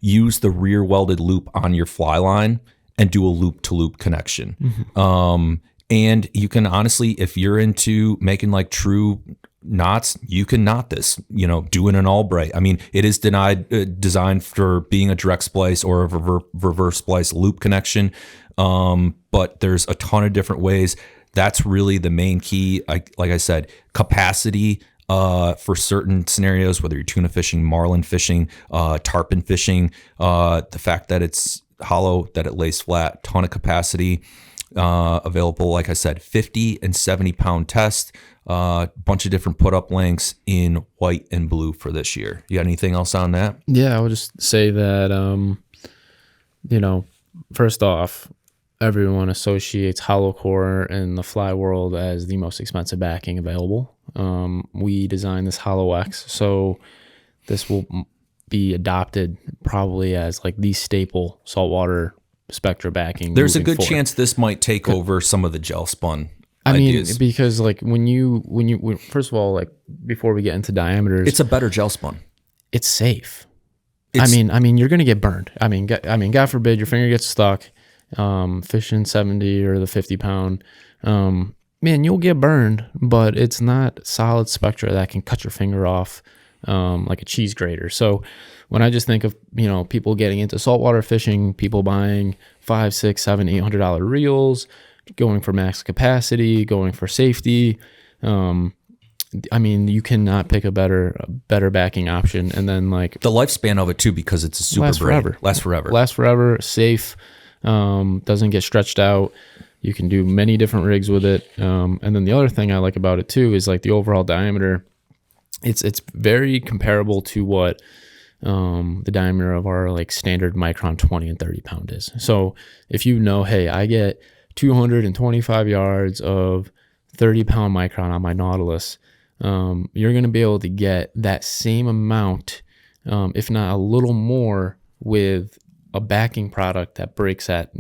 use the rear welded loop on your fly line and do a loop to loop connection. And you can honestly, if you're into making like true knots, you can knot this, doing an Albright. I mean, it is designed for being a direct splice or a reverse splice loop connection. But there's a ton of different ways. That's really the main key. Like I said, capacity, for certain scenarios, whether you're tuna fishing, marlin fishing, tarpon fishing, the fact that it's hollow, that it lays flat, ton of capacity, available, like I said, 50 and 70 pound test, bunch of different put up lengths in white and blue for this year. You got anything else on that? Yeah, I would just say that, first off, everyone associates hollow core in the fly world as the most expensive backing available. We designed this Hollow X, so this will be adopted probably as like the staple saltwater Spectra backing. There's a good chance this might take over some of the gel spun ideas. Because like when you first of all, like before we get into diameters, it's a better gel spun. It's safe. You're gonna get burned. God forbid your finger gets stuck, fishing 70 or the 50 pound. You'll get burned, but it's not solid Spectra that can cut your finger off like a cheese grater. So when I just think of, people getting into saltwater fishing, people buying $500, $600, $700, $800 reels, going for max capacity, going for safety. You cannot pick a better backing option. And then like the lifespan of it too, because it's a super braid. Lasts forever, safe, doesn't get stretched out. You can do many different rigs with it. And then the other thing I like about it too is like the overall diameter. it's very comparable to what the diameter of our like standard micron 20 and 30 pound is. So if you know, hey, I get 225 yards of 30 pound micron on my Nautilus, you're going to be able to get that same amount, if not a little more, with a backing product that breaks at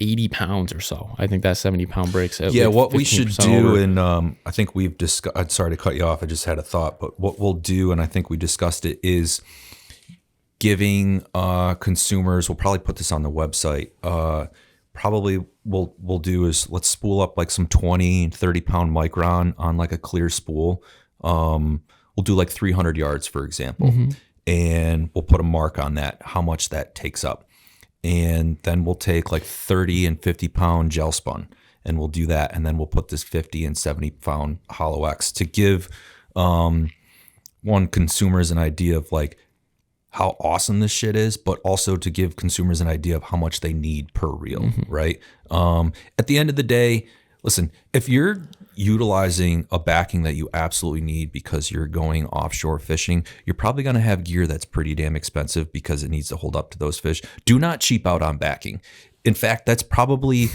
80 pounds or so. I think that 70 pound breaks at what we should do, over. and I think we've discussed, I'm sorry to cut you off, I just had a thought, but what we'll do, and I think we discussed it, is giving consumers, we'll probably put this on the website, probably we'll do is let's spool up like some 20 and 30 pound micron on like a clear spool. We'll do like 300 yards, for example, and we'll put a mark on that, how much that takes up. And then we'll take like 30 and 50 pound gel spun, and we'll do that. And then we'll put this 50 and 70 pound Hollow X to give consumers an idea of like how awesome this shit is, but also to give consumers an idea of how much they need per reel, right? At the end of the day, listen, if you're utilizing a backing that you absolutely need because you're going offshore fishing, you're probably going to have gear that's pretty damn expensive because it needs to hold up to those fish. Do not cheap out on backing. In fact, that's probably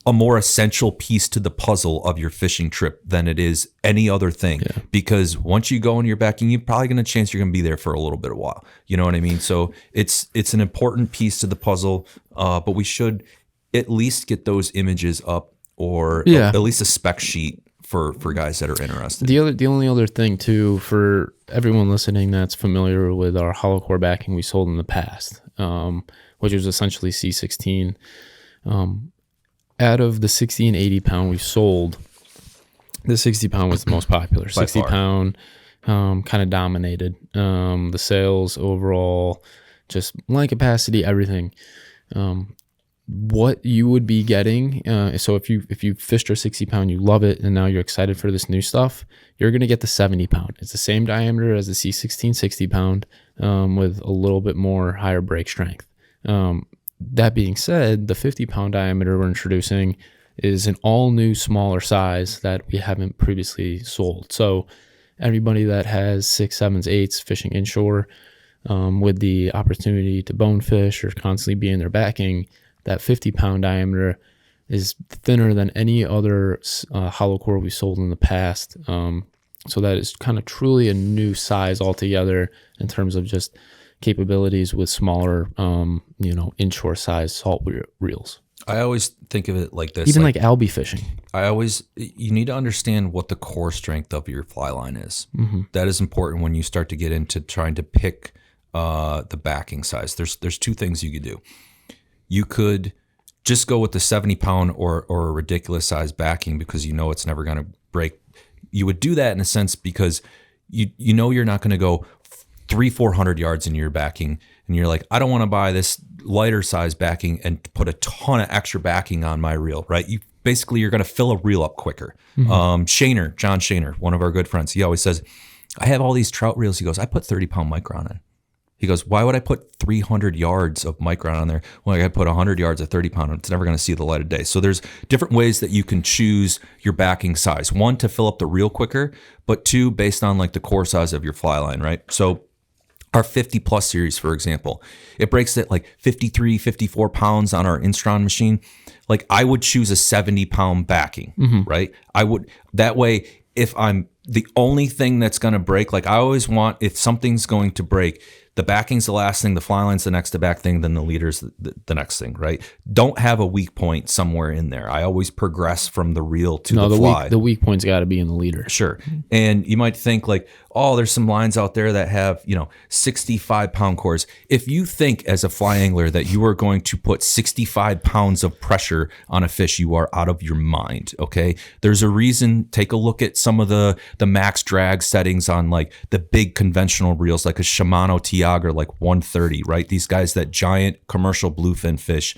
a more essential piece to the puzzle of your fishing trip than it is any other thing. Yeah. Because once you go into your backing, you're probably going to chance you're going to be there for a little bit of a while. You know what I mean? So it's an important piece to the puzzle, but we should at least get those images up, or at least a spec sheet for guys that are interested. The only other thing too, for everyone listening that's familiar with our hollow core backing we sold in the past, which was essentially C16. Out of the 60 and 80 pound we sold, the 60 pound was the most popular. 60 pound kind of dominated the sales overall, just line capacity, everything. What you would be getting, so if you fished our 60 pound, you love it, and now you're excited for this new stuff, you're going to get the 70 pound. It's the same diameter as the C16 60 pound with a little bit more higher break strength. That being said, the 50 pound diameter we're introducing is an all new smaller size that we haven't previously sold. So everybody that has 6s, 7s, 8s fishing inshore with the opportunity to bonefish or constantly be in their backing, that 50 pound diameter is thinner than any other hollow core we sold in the past. So that is kind of truly a new size altogether in terms of just capabilities with smaller, inshore size salt reels. I always think of it like this. Even like albie fishing. You need to understand what the core strength of your fly line is. That is important when you start to get into trying to pick the backing size. There's two things you could do. You could just go with the 70 pound or a ridiculous size backing because you know it's never going to break. You would do that in a sense because you know you're not going to go 300-400 yards in your backing, and you're like, I don't want to buy this lighter size backing and put a ton of extra backing on my reel, right? You're going to fill a reel up quicker. John Shaner, one of our good friends, he always says, I have all these trout reels. He goes, I put 30 pound micron in. He goes, why would I put 300 yards of micron on there? Well, I put 100 yards of 30 pound. It's never going to see the light of day. So there's different ways that you can choose your backing size. One, to fill up the reel quicker, but two, based on like the core size of your fly line, right? So our 50 plus series, for example, it breaks at like 53, 54 pounds on our Instron machine. Like I would choose a 70 pound backing, right? I would, that way, if I'm the only thing that's going to break, like I always want, if something's going to break, the backing's the last thing, the fly line's the next to back thing, then the leader's the next thing, right? Don't have a weak point somewhere in there. I always progress from the reel to the fly. The weak point's got to be in the leader. Sure. And you might think like, oh, there's some lines out there that have, 65 pound cores. If you think as a fly angler that you are going to put 65 pounds of pressure on a fish, you are out of your mind, okay? There's a reason. Take a look at some of the max drag settings on like the big conventional reels, like a Shimano Tiagra, like 130, right? These guys that giant commercial bluefin fish,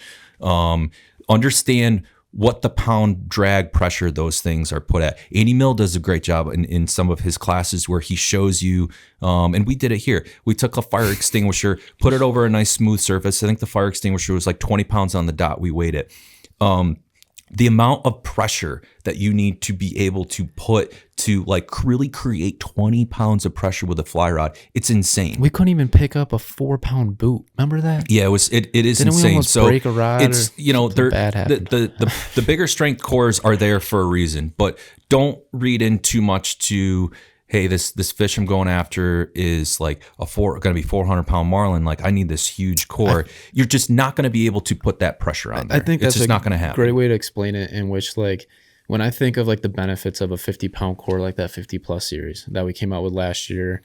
understand what the pound drag pressure those things are put at. Andy Mill does a great job in some of his classes where he shows you, and we did it here. We took a fire extinguisher, put it over a nice smooth surface. I think the fire extinguisher was like 20 pounds on the dot. We weighed it. the amount of pressure that you need to be able to put to like really create 20 pounds of pressure with a fly rod, it's insane. We couldn't even pick up a 4-pound boot. Remember that? Yeah, it is Didn't insane. We almost break a rod? It's, you know, bad happened. the bigger strength cores are there for a reason, but don't read in too much to, hey, this fish I'm going after is like going to be 400-pound marlin. Like I need this huge core. You're just not going to be able to put that pressure on there. I think that's just not going to happen. Great way to explain it. In which, like, when I think of like the benefits of a 50-pound core, like that 50 plus series that we came out with last year,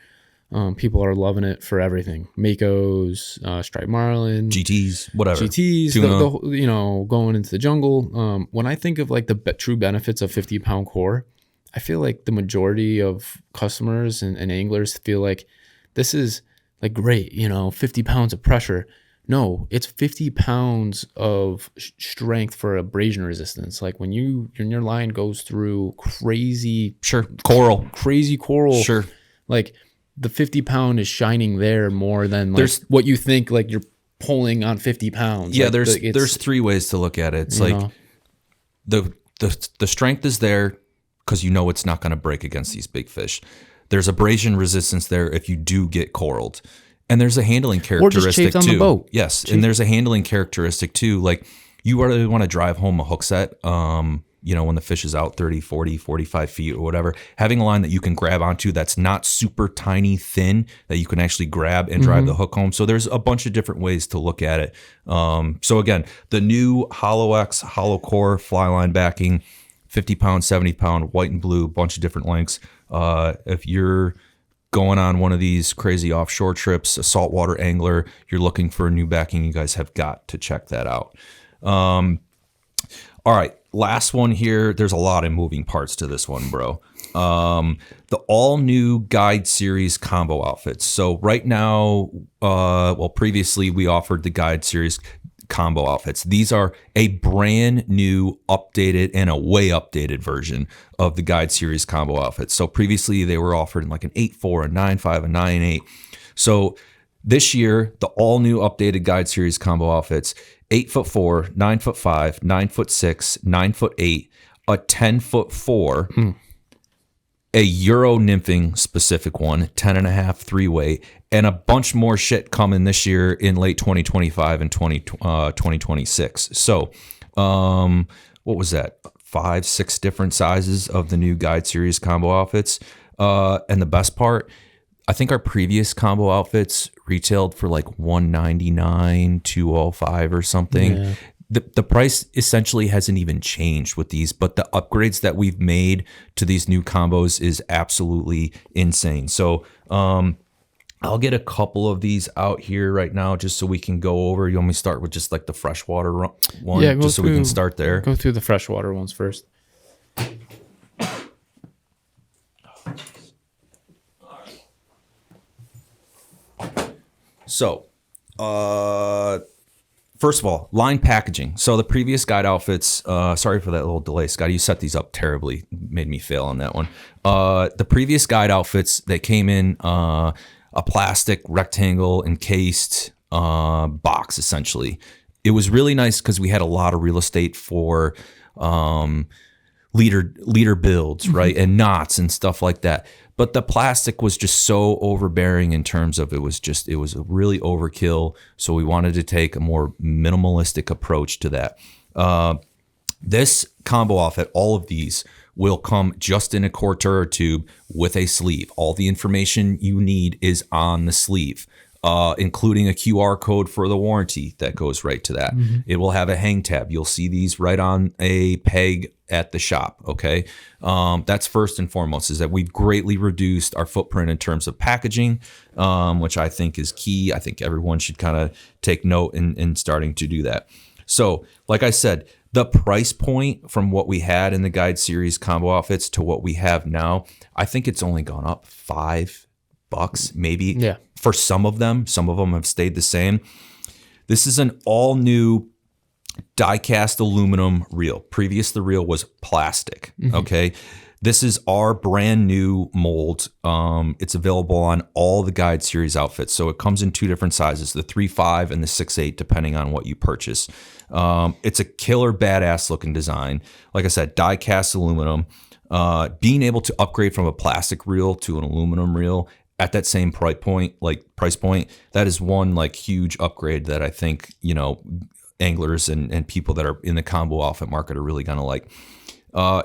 people are loving it for everything. Makos, striped marlin, GTs, whatever. GTs, you know, going into the jungle. When I think of like the true benefits of 50-pound core, I feel like the majority of customers and anglers feel like this is like great, you know, 50 pounds of pressure. No, it's 50 pounds of strength for abrasion resistance. Like when your line goes through crazy coral, sure, like the 50-pound is shining there more than like what you think like you're pulling on 50 pounds. Yeah, like there's three ways to look at it. It's like the strength is there, because you know it's not going to break against these big fish. There's abrasion resistance there if you do get coraled. And there's a handling characteristic or just chafed on too. The boat. Yes, and there's a handling characteristic too. Like you really want to drive home a hook set, you know, when the fish is out 30, 40, 45 feet or whatever, having a line that you can grab onto that's not super tiny, thin, that you can actually grab and drive the hook home. So there's a bunch of different ways to look at it. So again, the new Hollow X, Hollow Core fly line backing, 50 pound, 70 pound, white and blue, bunch of different lengths. If you're going on one of these crazy offshore trips, a saltwater angler, you're looking for a new backing, you guys have got to check that out. All right, last one here. There's a lot of moving parts to this one, bro. The all new Guide Series combo outfits. So right now, previously we offered the Guide Series combo outfits. These are a brand new, updated, and a way updated version of the Guide Series combo outfits. So previously they were offered in like an 8.4, a 9.5, a 9.8. So this year, the all new updated Guide Series combo outfits, 8'4", 9'5", 9'6", 9'8", a 10'4", a Euro nymphing specific one, 10.5 3-weight, and a bunch more shit coming this year in late 2025 and 2026. So, what was that? 5-6 different sizes of the new Guide Series combo outfits. And the best part, I think our previous combo outfits retailed for like $199, $205 or something. Yeah. The price essentially hasn't even changed with these, but the upgrades that we've made to these new combos is absolutely insane. So I'll get a couple of these out here right now just so we can go over. You want me to start with just like the freshwater one? Yeah, just so we can start there. Go through the freshwater ones first. So, first of all, line packaging. So the previous guide outfits, sorry for that little delay, Scott. You set these up terribly. Made me fail on that one. The previous guide outfits, they came in a plastic rectangle encased box, essentially. It was really nice because we had a lot of real estate for leader builds, right? And knots and stuff like that. But the plastic was just so overbearing in terms of it was really overkill. So we wanted to take a more minimalistic approach to that. This combo outfit, all of these will come just in a Cortura tube with a sleeve. All the information you need is on the sleeve, including a QR code for the warranty that goes right to that. Mm-hmm. It will have a hang tab. You'll see these right on a peg at the shop, okay? That's first and foremost, is that we've greatly reduced our footprint in terms of packaging, which I think is key. I think everyone should kind of take note in starting to do that. So, like I said, the price point from what we had in the Guide Series combo outfits to what we have now, I think it's only gone up $5 maybe. Yeah. For some of them have stayed the same. This is an all new die-cast aluminum reel. Previous, the reel was plastic. Mm-hmm. Okay. This is our brand new mold. It's available on all the Guide Series outfits. So it comes in 2 different sizes, the 3.5 and the 6.8, depending on what you purchase. It's a killer badass looking design. Like I said, die cast aluminum. Being able to upgrade from a plastic reel to an aluminum reel at that same price point, that is one like huge upgrade that I think, anglers and people that are in the combo outfit market are really gonna like.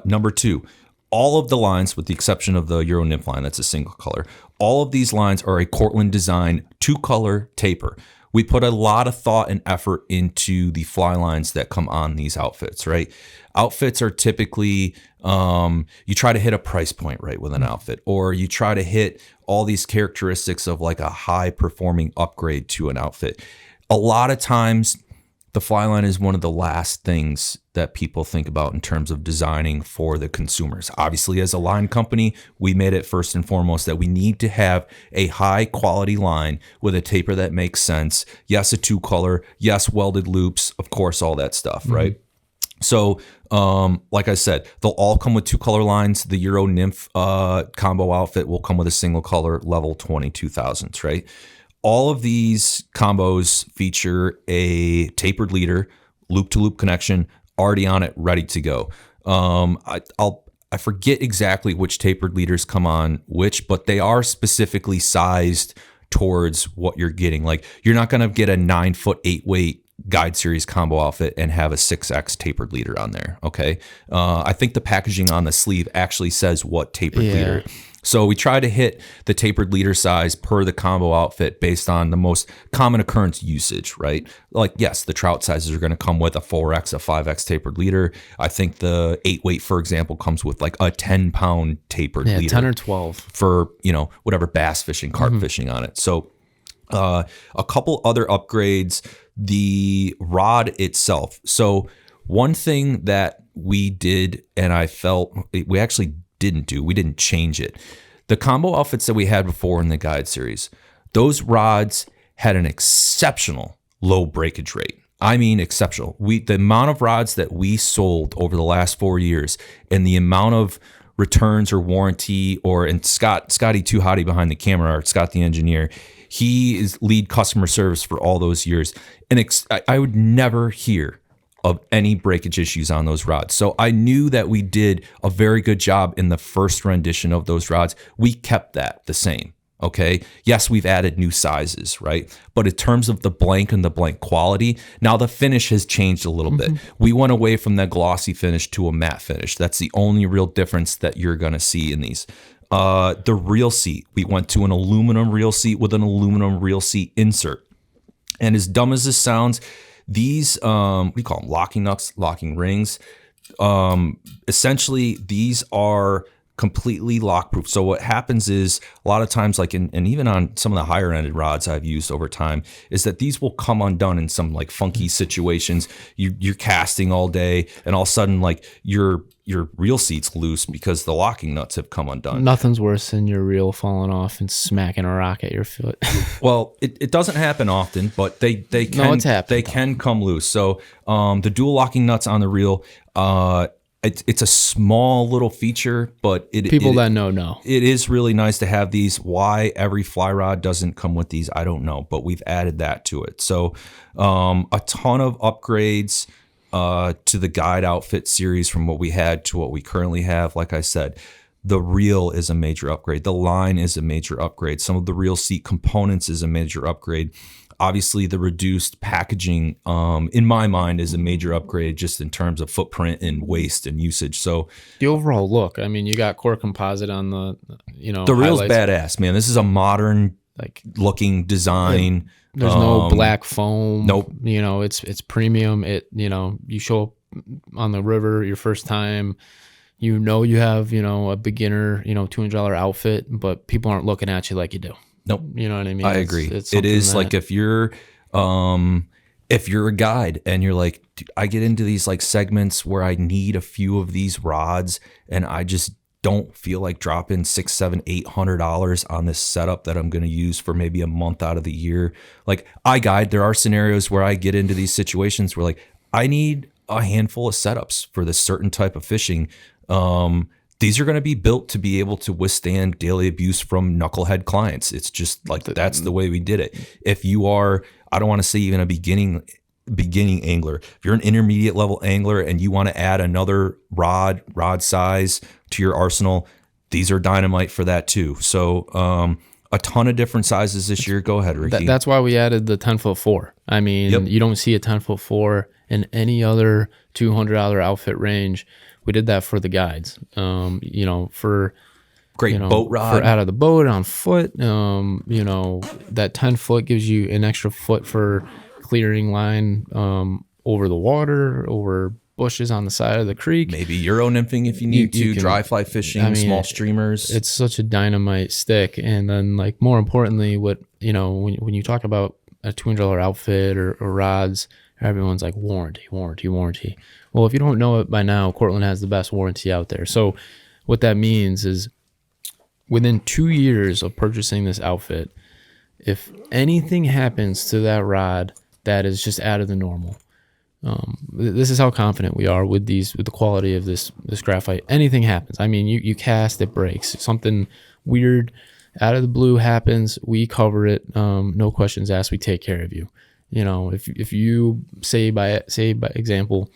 Number 2, all of the lines, with the exception of the Euro Nymph line, that's a single color, all of these lines are a Cortland design 2-color taper. We put a lot of thought and effort into the fly lines that come on these outfits, right? Outfits are typically, you try to hit a price point, right, with an outfit, or you try to hit all these characteristics of like a high performing upgrade to an outfit. A lot of times, the fly line is one of the last things that people think about in terms of designing for the consumers. Obviously, as a line company, we made it first and foremost that we need to have a high quality line with a taper that makes sense. Yes, a 2-color. Yes, welded loops. Of course, all that stuff, right? So, like I said, they'll all come with 2-color lines. The Euro Nymph combo outfit will come with a single color level 22,000s, right? All of these combos feature a tapered leader, loop-to-loop connection, already on it, ready to go. I forget exactly which tapered leaders come on which, but they are specifically sized towards what you're getting. Like, you're not going to get a 9-foot 8-weight Guide Series combo outfit and have a 6X tapered leader on there. Okay. I think the packaging on the sleeve actually says what tapered leader. So we try to hit the tapered leader size per the combo outfit based on the most common occurrence usage, right? Like, yes, the trout sizes are going to come with a 4X, a 5X tapered leader. I think the 8-weight, for example, comes with like a 10-pound tapered leader. 10 or 12. For, whatever bass fishing, carp fishing on it. So a couple other upgrades, the rod itself. So one thing that we did, and I felt we actually we didn't change it. The combo outfits that we had before in the Guide Series, those rods had an exceptional low breakage rate. I mean, exceptional. The amount of rods that we sold over the last 4 years and the amount of returns or warranty, and Scotty Too Hottie behind the camera, or Scott the engineer, he is lead customer service for all those years. And I would never hear of any breakage issues on those rods. So I knew that we did a very good job in the first rendition of those rods. We kept that the same. Okay. Yes, we've added new sizes, right? But in terms of the blank and the blank quality, now the finish has changed a little bit. We went away from that glossy finish to a matte finish. That's the only real difference that you're going to see in these. The reel seat, we went to an aluminum reel seat with an aluminum reel seat insert. And as dumb as this sounds, these, we call them locking nuts, locking rings. Essentially, these are completely lock proof. So what happens is a lot of times, like and even on some of the higher ended rods I've used over time, is that these will come undone in some like funky situations. You're casting all day, and all of a sudden, like your reel seat's loose because the locking nuts have come undone. Nothing's worse than your reel falling off and smacking a rock at your foot. Well, it doesn't happen often, but they can come loose. So the dual locking nuts on the reel, it's a small little feature, but people that know. It is really nice to have these. Why every fly rod doesn't come with these, I don't know, but we've added that to it. So a ton of upgrades to the Guide outfit series from what we had to what we currently have. Like I said, the reel is a major upgrade. The line is a major upgrade. Some of the reel seat components is a major upgrade. Obviously, the reduced packaging, in my mind, is a major upgrade just in terms of footprint and waste and usage. So the overall look, I mean, you got core composite on the, the reel's badass, man. This is a modern looking design. There's no black foam. Nope. It's premium. You show up on the river your first time, you have, a beginner, $200 outfit, but people aren't looking at you like you do. Nope. You know what I mean? I agree. It is like if you're a guide and you're like, dude, I get into these like segments where I need a few of these rods and I just don't feel like dropping $600, $700, $800 on this setup that I'm going to use for maybe a month out of the year. Like I guide, there are scenarios where I get into these situations where like I need a handful of setups for this certain type of fishing. these are going to be built to be able to withstand daily abuse from knucklehead clients. It's just like that's the way we did it. If you are, I don't want to say even a beginning angler, if you're an intermediate level angler and you want to add another rod size to your arsenal, these are dynamite for that too. So a ton of different sizes this year. Go ahead, Ricky. That's why we added the 10-foot 4. I mean, you don't see a 10-foot 4 in any other $200 outfit range. We did that for the guides, for great boat rod for out of the boat on foot. That 10-foot gives you an extra foot for clearing line over the water, over bushes on the side of the creek. Maybe Euro nymphing if you need to, dry fly fishing, small streamers. It's such a dynamite stick. And then like more importantly, what, when you talk about a $200 outfit or rods, everyone's like warranty. Well, if you don't know it by now, Cortland has the best warranty out there. So what that means is within 2 years of purchasing this outfit, if anything happens to that rod that is just out of the normal, this is how confident we are with the quality of this graphite. Anything happens. I mean, you cast, it breaks. Something weird out of the blue happens, we cover it. No questions asked. We take care of you. If you say by example,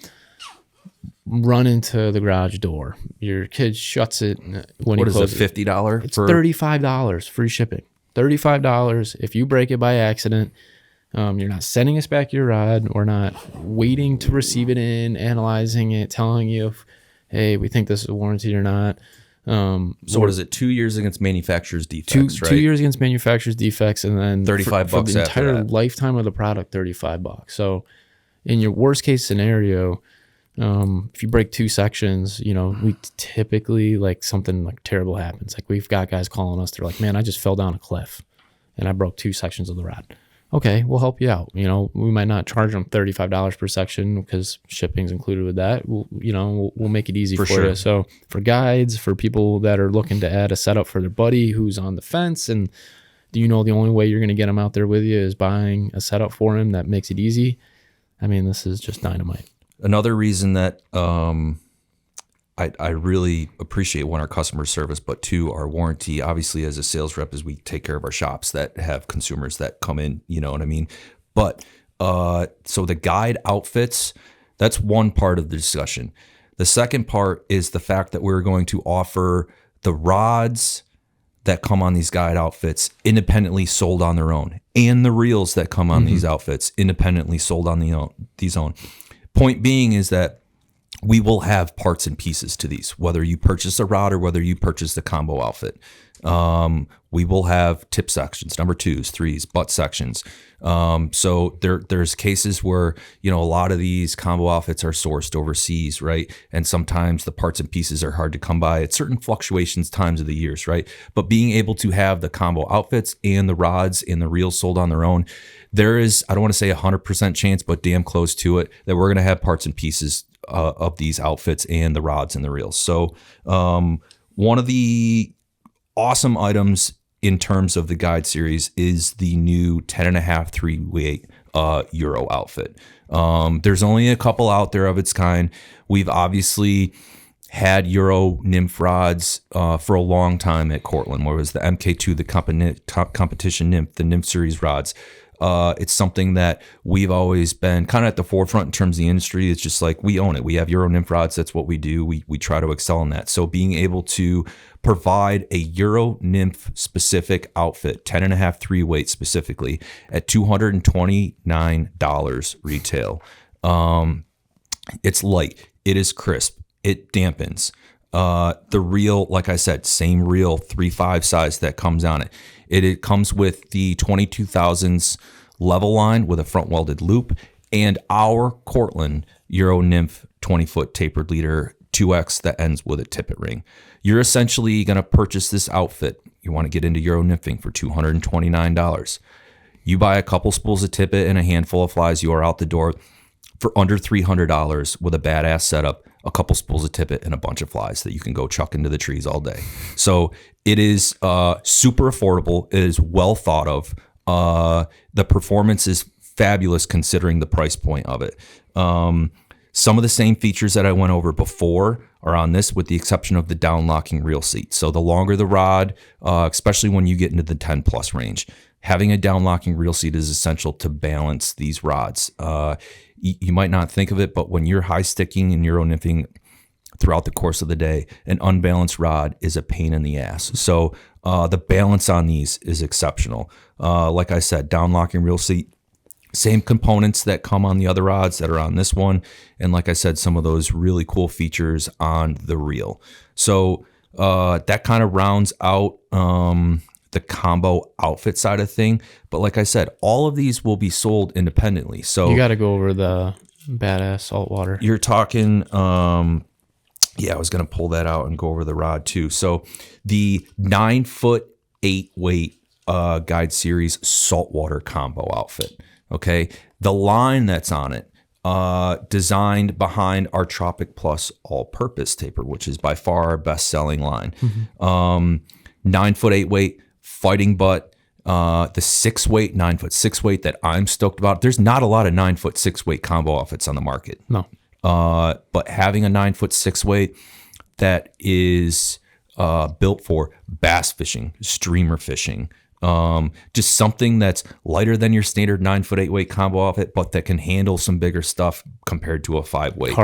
run into the garage door, your kid shuts it when he closes. What is it, $50? It's $35 free shipping. $35 if you break it by accident. You're not sending us back your rod. We're not waiting to receive it in, analyzing it, telling you if, hey, we think this is a warranty or not. So what is it? 2 years against manufacturer's defects, right? 2 years against manufacturer's defects, and then $35 for the entire after that. lifetime of the product, $35. So in your worst case scenario, if you break 2 sections, we typically like something like terrible happens. Like we've got guys calling us. They're like, man, I just fell down a cliff and I broke 2 sections of the rod. Okay, we'll help you out. We might not charge them $35 per section because shipping's included with that. We'll make it easy for sure. you. So for guides, for people that are looking to add a setup for their buddy who's on the fence, and the only way you're going to get him out there with you is buying a setup for him that makes it easy. I mean, this is just dynamite. Another reason that I really appreciate, one, our customer service, but 2, our warranty. Obviously, as a sales rep, is we take care of our shops that have consumers that come in, you know what I mean? But so the guide outfits, that's one part of the discussion. The second part is the fact that we're going to offer the rods that come on these guide outfits independently sold on their own, and the reels that come on these outfits independently sold on these own. Point being is that we will have parts and pieces to these, whether you purchase a rod or whether you purchase the combo outfit. We will have tip sections, number 2s, 3s, butt sections. So there's cases where, a lot of these combo outfits are sourced overseas, right? And sometimes the parts and pieces are hard to come by at certain fluctuations times of the years, right? But being able to have the combo outfits and the rods and the reels sold on their own, there is, I don't want to say 100% chance, but damn close to it, that we're going to have parts and pieces of these outfits and the rods and the reels. So one of the awesome items in terms of the guide series is the new 10.5 3-weight Euro outfit. There's only a couple out there of its kind. We've obviously had Euro nymph rods for a long time at Cortland, where it was the MK2, the competition nymph, the nymph series rods. It's something that we've always been kind of at the forefront in terms of the industry. It's just like we own it. We have Euro nymph rods. That's what we do. We try to excel in that. So being able to provide a Euro nymph specific outfit, 10.5 3-weight specifically, at $229 retail. It's light. It is crisp. It dampens. The reel, like I said, same reel, 3.5 size that comes on it. It comes with the 22 thousandths level line with a front welded loop, and our Cortland Euro nymph 20-foot tapered leader 2X that ends with a tippet ring. You're essentially going to purchase this outfit. You want to get into Euro nymphing for $229. You buy a couple spools of tippet and a handful of flies, you are out the door for under $300 with a badass setup, a couple spools of tippet, and a bunch of flies that you can go chuck into the trees all day. So it is super affordable. It is well thought of. The performance is fabulous considering the price point of it. Some of the same features that I went over before are on this, with the exception of the down locking reel seat. So the longer the rod, especially when you get into the 10 plus range, having a down locking reel seat is essential to balance these rods. You might not think of it, but when you're high sticking and Euro nymphing throughout the course of the day, an unbalanced rod is a pain in the ass. So the balance on these is exceptional. Like I said, down locking reel seat, same components that come on the other rods that are on this one. And like I said, some of those really cool features on the reel. So that kind of rounds out the combo outfit side of thing. But like I said, all of these will be sold independently. So you got to go over the badass saltwater. You're talking, I was going to pull that out and go over the rod too. So the 9'8" weight Guide Series saltwater combo outfit. Okay, the line that's on it, designed behind our Tropic Plus all-purpose taper, which is by far our best-selling line. 9'8" weight fighting butt. The 6 weight, 9'6" weight that I'm stoked about. There's not a lot of 9'6" weight combo outfits on the market. No. But having a 9'6" weight that is built for bass fishing, streamer fishing, just something that's lighter than your standard 9'8" weight combo outfit, but that can handle some bigger stuff compared to a 5 weight.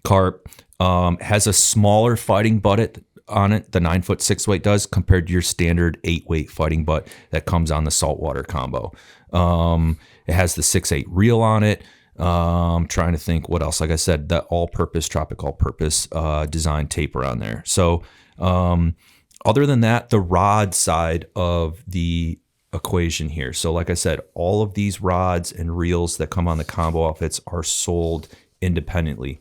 Carp has a smaller fighting butt on it, the 9'6" weight does, compared to your standard 8 weight fighting butt that comes on the saltwater combo. It has the 6'8" reel on it. I'm trying to think what else. Like I said, that all-purpose Tropic all-purpose design taper on there. So other than that, the rod side of the equation here. So like I said, all of these rods and reels that come on the combo outfits are sold independently.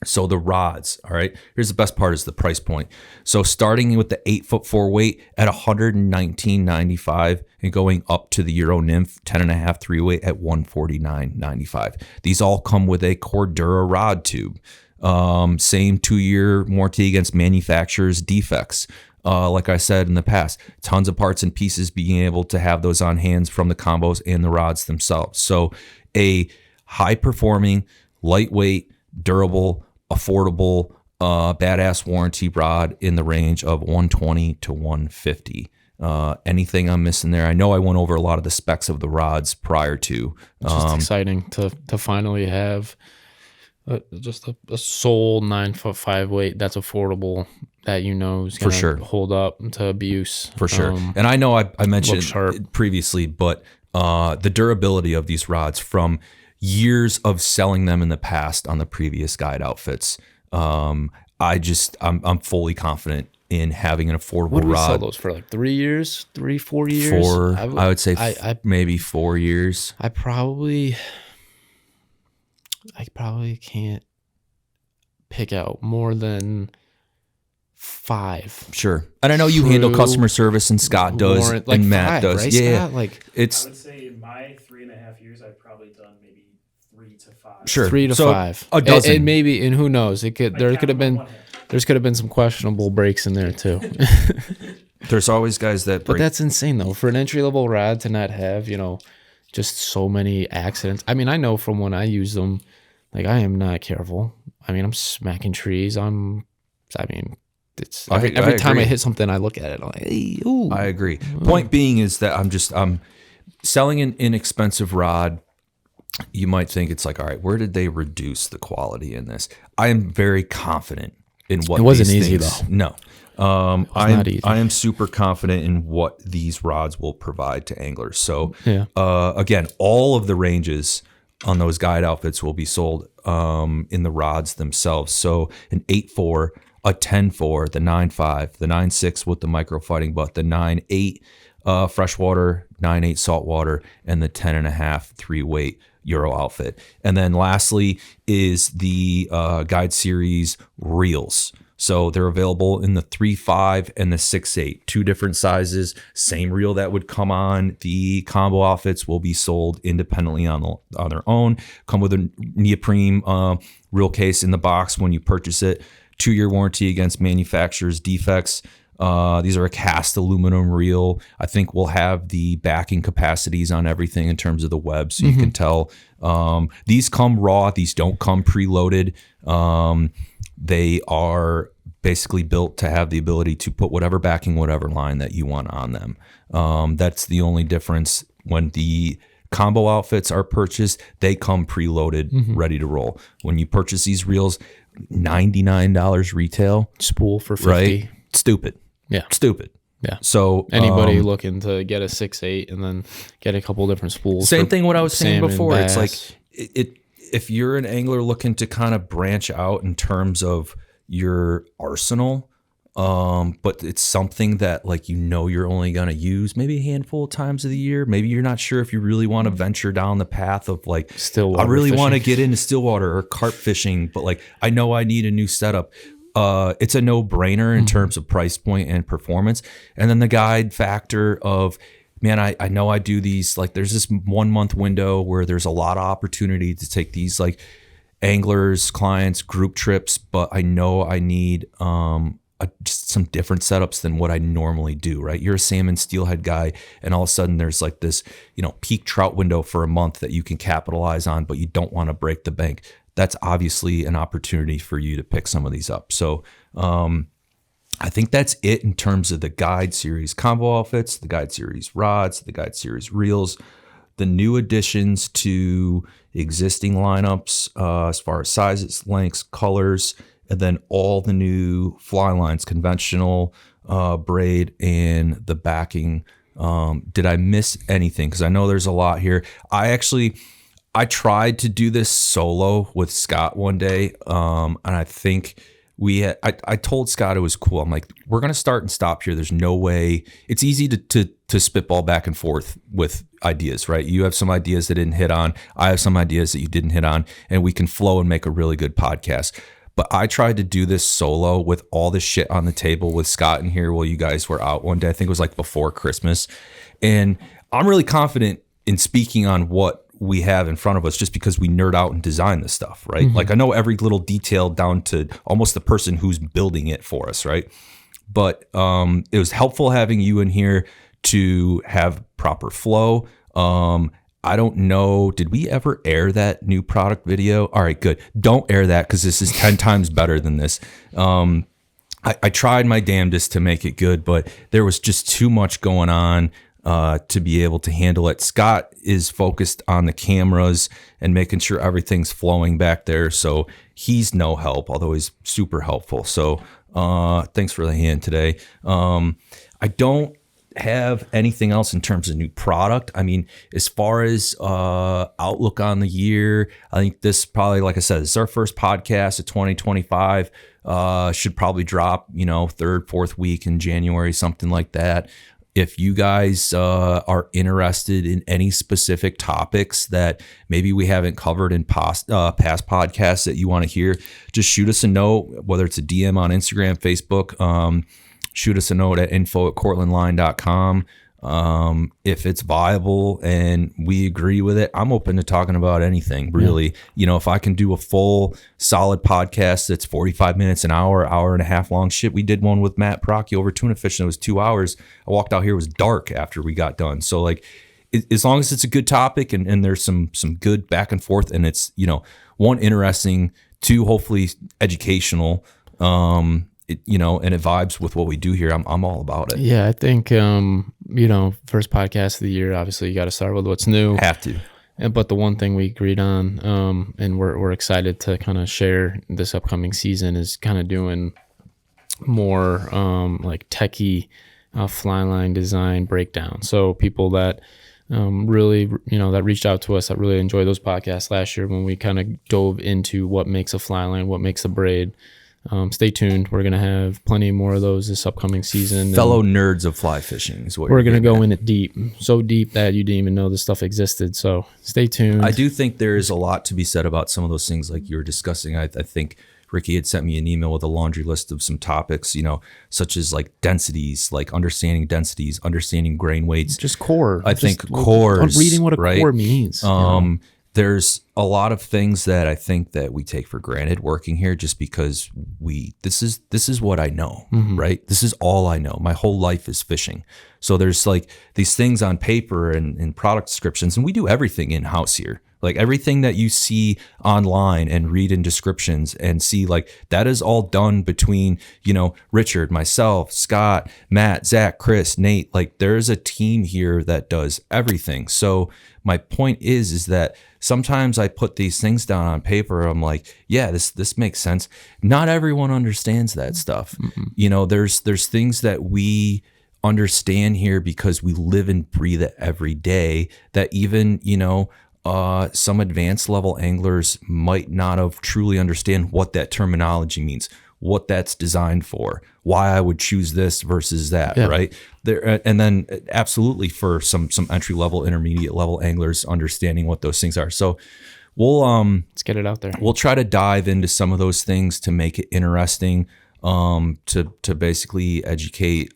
So the rods, all right, here's the best part, is the price point. So starting with the 8'4" weight at $119.95 and going up to the Euro Nymph 10.5 3 weight at $149.95. These all come with a Cordura rod tube. Same 2-year warranty against manufacturer's defects. Like I said in the past, tons of parts and pieces, being able to have those on hands from the combos and the rods themselves. So a high performing, lightweight, durable, affordable, badass warranty rod in the range of $120 to $150. Anything I'm missing there? I know I went over a lot of the specs of the rods prior to. It's just exciting to finally have just a sole 9'5" weight that's affordable, that is going to sure hold up to abuse. For sure. And I know I mentioned it previously, but the durability of these rods from years of selling them in the past on the previous guide outfits, I'm fully confident in having an affordable what do we rod. Sell those for like 4 years? I would say maybe 4 years. I probably can't pick out more than 5. Sure. And I know you handle customer service, and Scott does, and Matt 5, does. right, yeah. Scott? I would say in my 3.5 years, I've probably done maybe 3 to 5. Sure. 3 to 5. A dozen. And maybe, and who knows? There could have been some questionable breaks in there too. There's always guys that break. But that's insane though, for an entry level rod to not have, just so many accidents. I mean, I know from when I use them, like, I am not careful. I mean, I'm smacking trees. Every time I hit something, I look at it, I'm like, hey, ooh. I agree. Point being is that I'm selling an inexpensive rod. You might think it's like, all right, where did they reduce the quality in this? I am very confident in what. It wasn't easy though. No, not easy. I am super confident in what these rods will provide to anglers. So yeah. Again, all of the ranges on those guide outfits will be sold in the rods themselves. So an 8'4", a 10'4", the 9'5", the 9'6" with the micro fighting butt, the 9'8" freshwater, 9'8" saltwater, and the 10.5 3 weight Euro outfit. And then lastly is the Guide Series reels. So they're available in the 3.5 and the 6.8, 2 different sizes. Same reel that would come on the combo outfits will be sold independently on their own. Come with a neoprene reel case in the box when you purchase it. 2-year warranty against manufacturer's defects. These are a cast aluminum reel. I think we'll have the backing capacities on everything in terms of the web, so you can tell. These come raw. These don't come preloaded. They are basically built to have the ability to put whatever backing, whatever line that you want on them. That's the only difference. When the combo outfits are purchased, they come preloaded, ready to roll. When you purchase these reels, $99 retail. Spool for 50. Right? Stupid. Yeah. Stupid. Yeah. So anybody looking to get a 6/8 and then get a couple different spools. Same thing what I was saying salmon, before. bass. It's like if you're an angler looking to kind of branch out in terms of your arsenal, but it's something that like you're only gonna use maybe a handful of times of the year. Maybe you're not sure if you really want to venture down the path of like Stillwater I really want to fishing. get into stillwater or carp fishing, but like I know I need a new setup. It's a no-brainer in terms of price point and performance. And then the guide factor of, man, I know I do these, like there's this 1 month window where there's a lot of opportunity to take these like anglers, clients, group trips, but I know I need just some different setups than what I normally do, right? You're a salmon steelhead guy, and all of a sudden there's like this, peak trout window for a month that you can capitalize on, but you don't want to break the bank. That's obviously an opportunity for you to pick some of these up. So I think that's it in terms of the guide series combo outfits, the guide series rods, the guide series reels, the new additions to existing lineups as far as sizes, lengths, colors, and then all the new fly lines, conventional, braid, and the backing. Did I miss anything? Because I know there's a lot here. I tried to do this solo with Scott one day, and I think I told Scott it was cool. I'm like, we're going to start and stop here. There's no way. It's easy to spitball back and forth with ideas, right? You have some ideas that didn't hit on. I have some ideas that you didn't hit on, and we can flow and make a really good podcast. But I tried to do this solo with all this shit on the table with Scott in here while you guys were out one day. I think it was like before Christmas. And I'm really confident in speaking on what we have in front of us just because we nerd out and design this stuff, right? Like I know every little detail down to almost the person who's building it for us, right? But it was helpful having you in here to have proper flow. I don't know, did we ever air that new product video? All right, good. Don't air that because this is 10 times better than this. I tried my damnedest to make it good, but there was just too much going on to be able to handle it. Scott is focused on the cameras and making sure everything's flowing back there. So he's no help, although he's super helpful. So thanks for the hand today. I don't have anything else in terms of new product. I mean, as far as outlook on the year, I think this probably, like I said, this is our first podcast of 2025. Should probably drop, third, fourth week in January, something like that. If you guys are interested in any specific topics that maybe we haven't covered in past podcasts that you want to hear, just shoot us a note, whether it's a DM on Instagram, Facebook. Shoot us a note at info@cortlandline.com. If it's viable and we agree with it, I'm open to talking about anything, really. Yeah. If I can do a full, solid podcast that's 45 minutes, an hour and a half long. Shit, we did one with Matt Procchi over tuna fishing. It was 2 hours. I walked out here, it was dark after we got done. So, like, as long as it's a good topic and there's some good back and forth and it's, one, interesting, two, hopefully educational, and it vibes with what we do here. I'm all about it. Yeah, I think, first podcast of the year, obviously you got to start with what's new. Have to. But the one thing we agreed on, and we're excited to kind of share this upcoming season, is kind of doing more like techie fly line design breakdown. So people that really, that reached out to us that really enjoyed those podcasts last year when we kind of dove into what makes a fly line, what makes a braid. Stay tuned. We're going to have plenty more of those this upcoming season. Fellow nerds of fly fishing is what we're going to go in it deep. So deep that you didn't even know this stuff existed. So stay tuned. I do think there is a lot to be said about some of those things like you were discussing. I think Ricky had sent me an email with a laundry list of some topics, such as like densities, like understanding densities, understanding grain weights. Just core. I think cores. Reading what a right? core means. there's a lot of things that I think that we take for granted working here just because this is what I know, right? This is all I know. My whole life is fishing. So there's like these things on paper and product descriptions, and we do everything in-house here. Like everything that you see online and read in descriptions and see, like that is all done between, Richard, myself, Scott, Matt, Zach, Chris, Nate. Like there's a team here that does everything. So my point is that sometimes I put these things down on paper. I'm like, yeah, this makes sense. Not everyone understands that stuff. There's things that we understand here because we live and breathe it every day that even, some advanced level anglers might not have truly understand what that terminology means, what that's designed for, why I would choose this versus that, right? There, and then absolutely for some entry level, intermediate level anglers understanding what those things are. So we'll let's get it out there. We'll try to dive into some of those things to make it interesting, to basically educate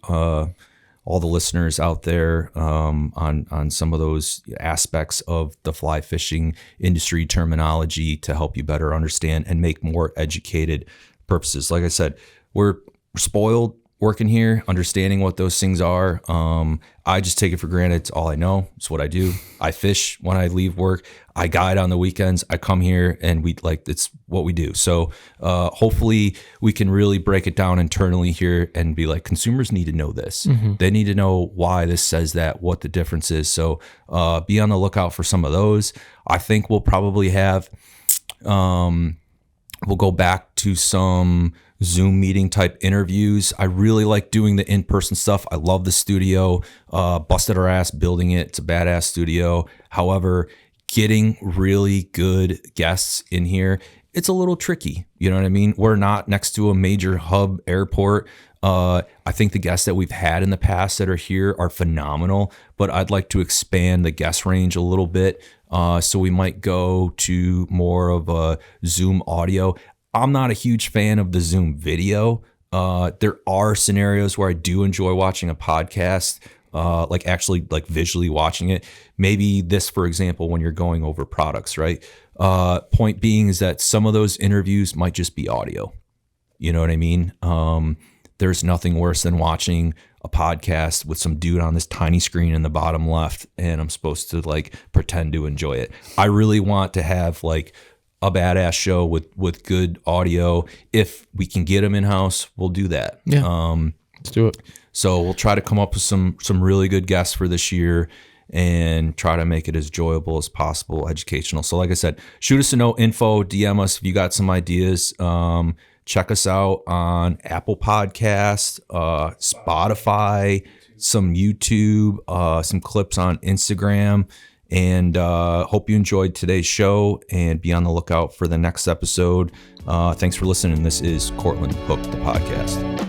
all the listeners out there on some of those aspects of the fly fishing industry terminology to help you better understand and make more educated purposes. Like I said, we're spoiled working here, understanding what those things are. I just take it for granted. It's all I know. It's what I do. I fish when I leave work. I guide on the weekends. I come here and it's what we do. So hopefully we can really break it down internally here and be like, consumers need to know this. They need to know why this says that, what the difference is. So be on the lookout for some of those. I think we'll probably have, we'll go back to some Zoom meeting type interviews. I really like doing the in-person stuff. I love the studio, busted our ass building it. It's a badass studio. However, getting really good guests in here, it's a little tricky. You know what I mean? We're not next to a major hub airport. I think the guests that we've had in the past that are here are phenomenal, but I'd like to expand the guest range a little bit. So we might go to more of a Zoom audio. I'm not a huge fan of the Zoom video. There are scenarios where I do enjoy watching a podcast, like actually like visually watching it. Maybe this, for example, when you're going over products, right? Point being is that some of those interviews might just be audio. You know what I mean? There's nothing worse than watching a podcast with some dude on this tiny screen in the bottom left, and I'm supposed to like pretend to enjoy it. I really want to have like a badass show with good audio. If we can get them in-house, we'll do that. Yeah. Let's do it. So we'll try to come up with some really good guests for this year and try to make it as enjoyable as possible, educational. So like I said, shoot us a note, info, DM us if you got some ideas. Check us out on Apple Podcasts, Spotify, some YouTube, some clips on Instagram. And hope you enjoyed today's show and be on the lookout for the next episode. Thanks for listening. This is Cortland Hook, the podcast.